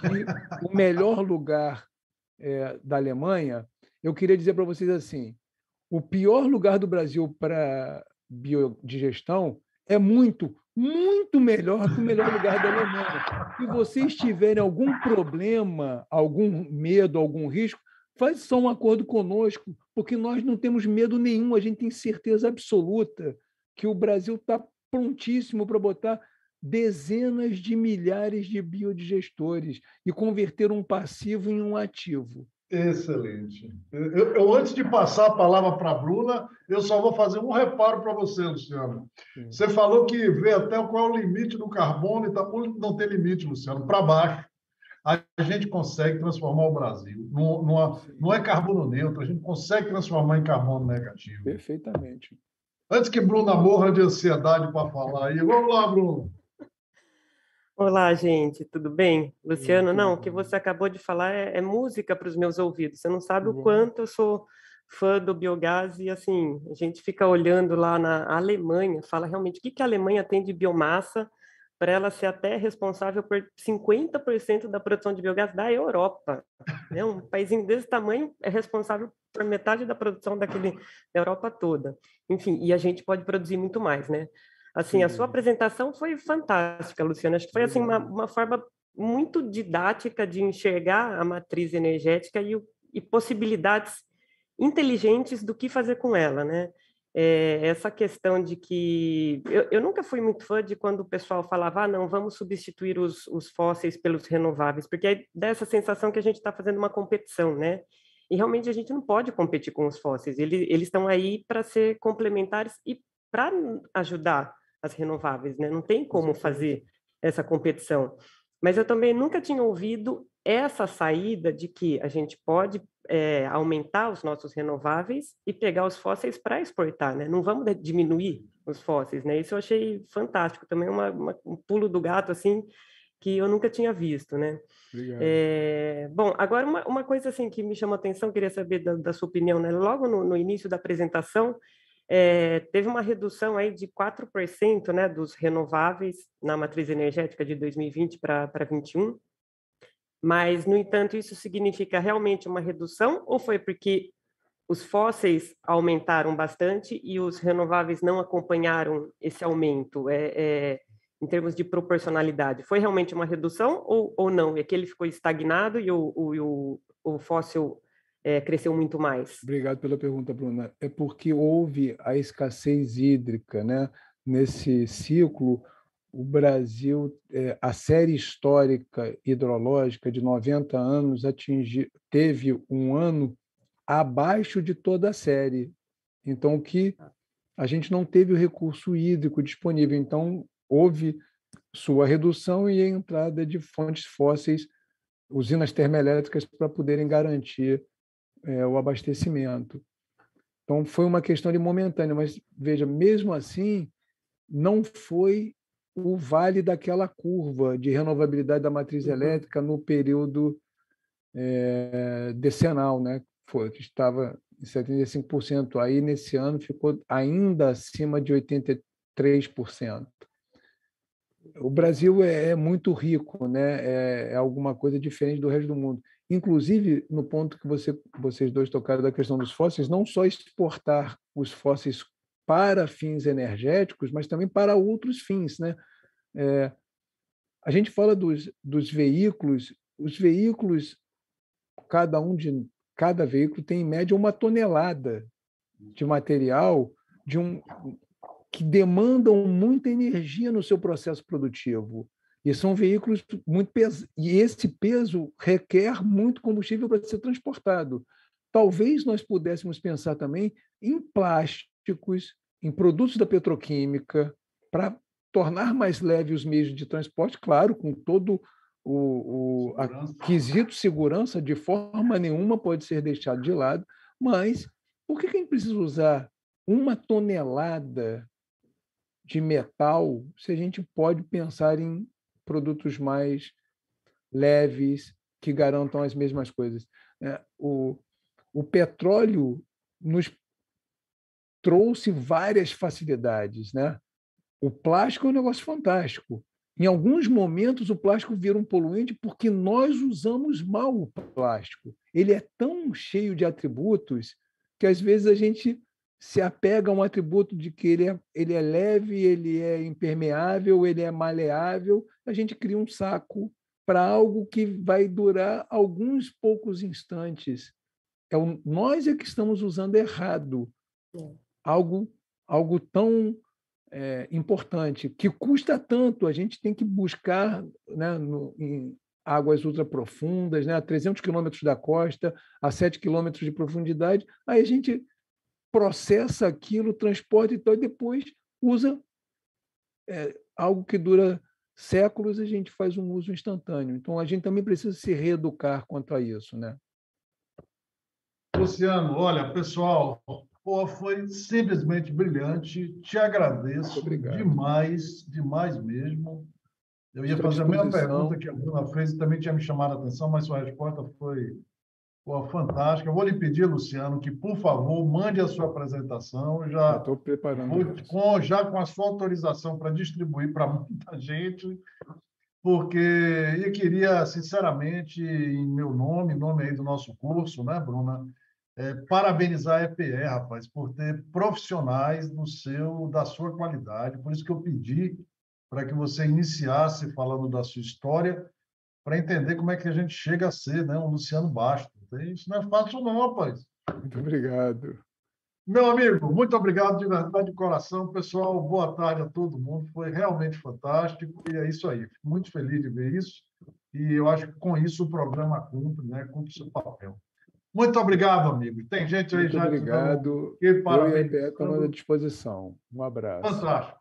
que o melhor lugar da Alemanha, eu queria dizer para vocês assim: o pior lugar do Brasil para biodigestão é muito, muito melhor que o melhor lugar da Alemanha. Se vocês tiverem algum problema, algum medo, algum risco, façam um acordo conosco, porque nós não temos medo nenhum, a gente tem certeza absoluta que o Brasil está prontíssimo para botar dezenas de milhares de biodigestores e converter um passivo em um ativo. Excelente. Antes de passar a palavra para a Bruna, eu só vou fazer um reparo para você, Luciano. Sim. Você falou que vê até qual é o limite do carbono e não tem limite, Luciano, para baixo. A gente consegue transformar o Brasil. Não é carbono neutro, a gente consegue transformar em carbono negativo. Perfeitamente. Antes que Bruna morra de ansiedade para falar aí. Vamos lá, Bruna. Olá, gente, tudo bem? Luciano, não, o que você acabou de falar é música para os meus ouvidos. Você não sabe o quanto eu sou fã do biogás e, assim, a gente fica olhando lá na Alemanha, fala realmente o que a Alemanha tem de biomassa para ela ser até responsável por 50% da produção de biogás da Europa. Né? Um paísinho desse tamanho é responsável por metade da produção da Europa toda. Enfim, e a gente pode produzir muito mais, né? Assim, a sua apresentação foi fantástica, Luciana. Acho que foi assim uma forma muito didática de enxergar a matriz energética e possibilidades inteligentes do que fazer com ela, né? Essa questão de que eu nunca fui muito fã de quando o pessoal falava, não, vamos substituir os fósseis pelos renováveis, porque aí dá essa sensação que a gente está fazendo uma competição, né? E realmente a gente não pode competir com os fósseis. Eles estão aí para ser complementares e para ajudar as renováveis, né? Não tem como fazer essa competição. Mas eu também nunca tinha ouvido essa saída de que a gente pode aumentar os nossos renováveis e pegar os fósseis para exportar, né? Não vamos diminuir os fósseis, né? Isso eu achei fantástico, também um pulo do gato, assim, que eu nunca tinha visto, né? Bom, agora uma coisa assim que me chamou a atenção, queria saber da sua opinião, né? Logo no início da apresentação, teve uma redução aí de 4%, né, dos renováveis na matriz energética de 2020 para 2021, mas, no entanto, isso significa realmente uma redução ou foi porque os fósseis aumentaram bastante e os renováveis não acompanharam esse aumento? em termos de proporcionalidade? Foi realmente uma redução ou não? É que ele ficou estagnado e o fóssil cresceu muito mais? Obrigado pela pergunta, Bruna. É porque houve a escassez hídrica, né? Nesse ciclo, o Brasil, a série histórica hidrológica de 90 anos teve um ano abaixo de toda a série. Então, a gente não teve o recurso hídrico disponível. Então, houve sua redução e a entrada de fontes fósseis, usinas termoelétricas, para poderem garantir o abastecimento. Então, foi uma questão de momentânea, mas, veja, mesmo assim, não foi o vale daquela curva de renovabilidade da matriz elétrica no período decenal, né? Estava em 75%. Aí, nesse ano, ficou ainda acima de 83%. O Brasil é muito rico, né? É alguma coisa diferente do resto do mundo. Inclusive, no ponto que vocês dois tocaram da questão dos fósseis, não só exportar os fósseis para fins energéticos, mas também para outros fins, né? A gente fala dos veículos. Os veículos, cada veículo tem, em média, 1 tonelada de material que demandam muita energia no seu processo produtivo. E são veículos muito pesados. E esse peso requer muito combustível para ser transportado. Talvez nós pudéssemos pensar também em plásticos, em produtos da petroquímica, para tornar mais leve os meios de transporte, claro, com todo o quesito segurança, de forma nenhuma pode ser deixado de lado, mas por que a gente precisa usar 1 tonelada de metal se a gente pode pensar em produtos mais leves que garantam as mesmas coisas? O petróleo nos trouxe várias facilidades, né? O plástico é um negócio fantástico. Em alguns momentos, o plástico vira um poluente porque nós usamos mal o plástico. Ele é tão cheio de atributos que, às vezes, a gente se apega a um atributo de que ele é leve, ele é impermeável, ele é maleável. A gente cria um saco para algo que vai durar alguns poucos instantes. Nós é que estamos usando errado algo tão importante, que custa tanto. A gente tem que buscar, né, em águas ultraprofundas, né, a 300 quilômetros da costa, a 7 quilômetros de profundidade. Aí a gente processa aquilo, transporta e tal, e depois usa algo que dura séculos, a gente faz um uso instantâneo. Então, a gente também precisa se reeducar quanto a isso, né? Luciano, olha, pessoal, foi simplesmente brilhante. Te agradeço demais, demais mesmo. Eu ia fazer a mesma pergunta que a Bruna fez e também tinha me chamado a atenção, mas sua resposta foi fantástica. Eu vou lhe pedir, Luciano, que, por favor, mande a sua apresentação. Já estou preparando. Já com a sua autorização para distribuir para muita gente, porque eu queria, sinceramente, em meu nome, em nome aí do nosso curso, né, Bruna, parabenizar a EPE, rapaz, por ter profissionais da sua qualidade. Por isso que eu pedi para que você iniciasse falando da sua história, para entender como é que a gente chega a ser, né, um Luciano Bastos. Isso não é fácil não, rapaz. Muito obrigado. Meu amigo, muito obrigado de verdade, de coração. Pessoal, boa tarde a todo mundo. Foi realmente fantástico e é isso aí. Fico muito feliz de ver isso e eu acho que com isso o programa cumpre, né? Cumpre o seu papel. Muito obrigado, amigo. Tem gente aí muito já... Obrigado. Parabéns. Eu e a EPE estamos à disposição. Um abraço. Fantástico.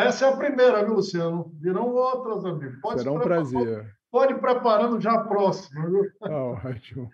Essa é a primeira, viu, Luciano? Virão outras, amigo. Será um prazer. Pode ir preparando já a próxima, viu? Tá ótimo.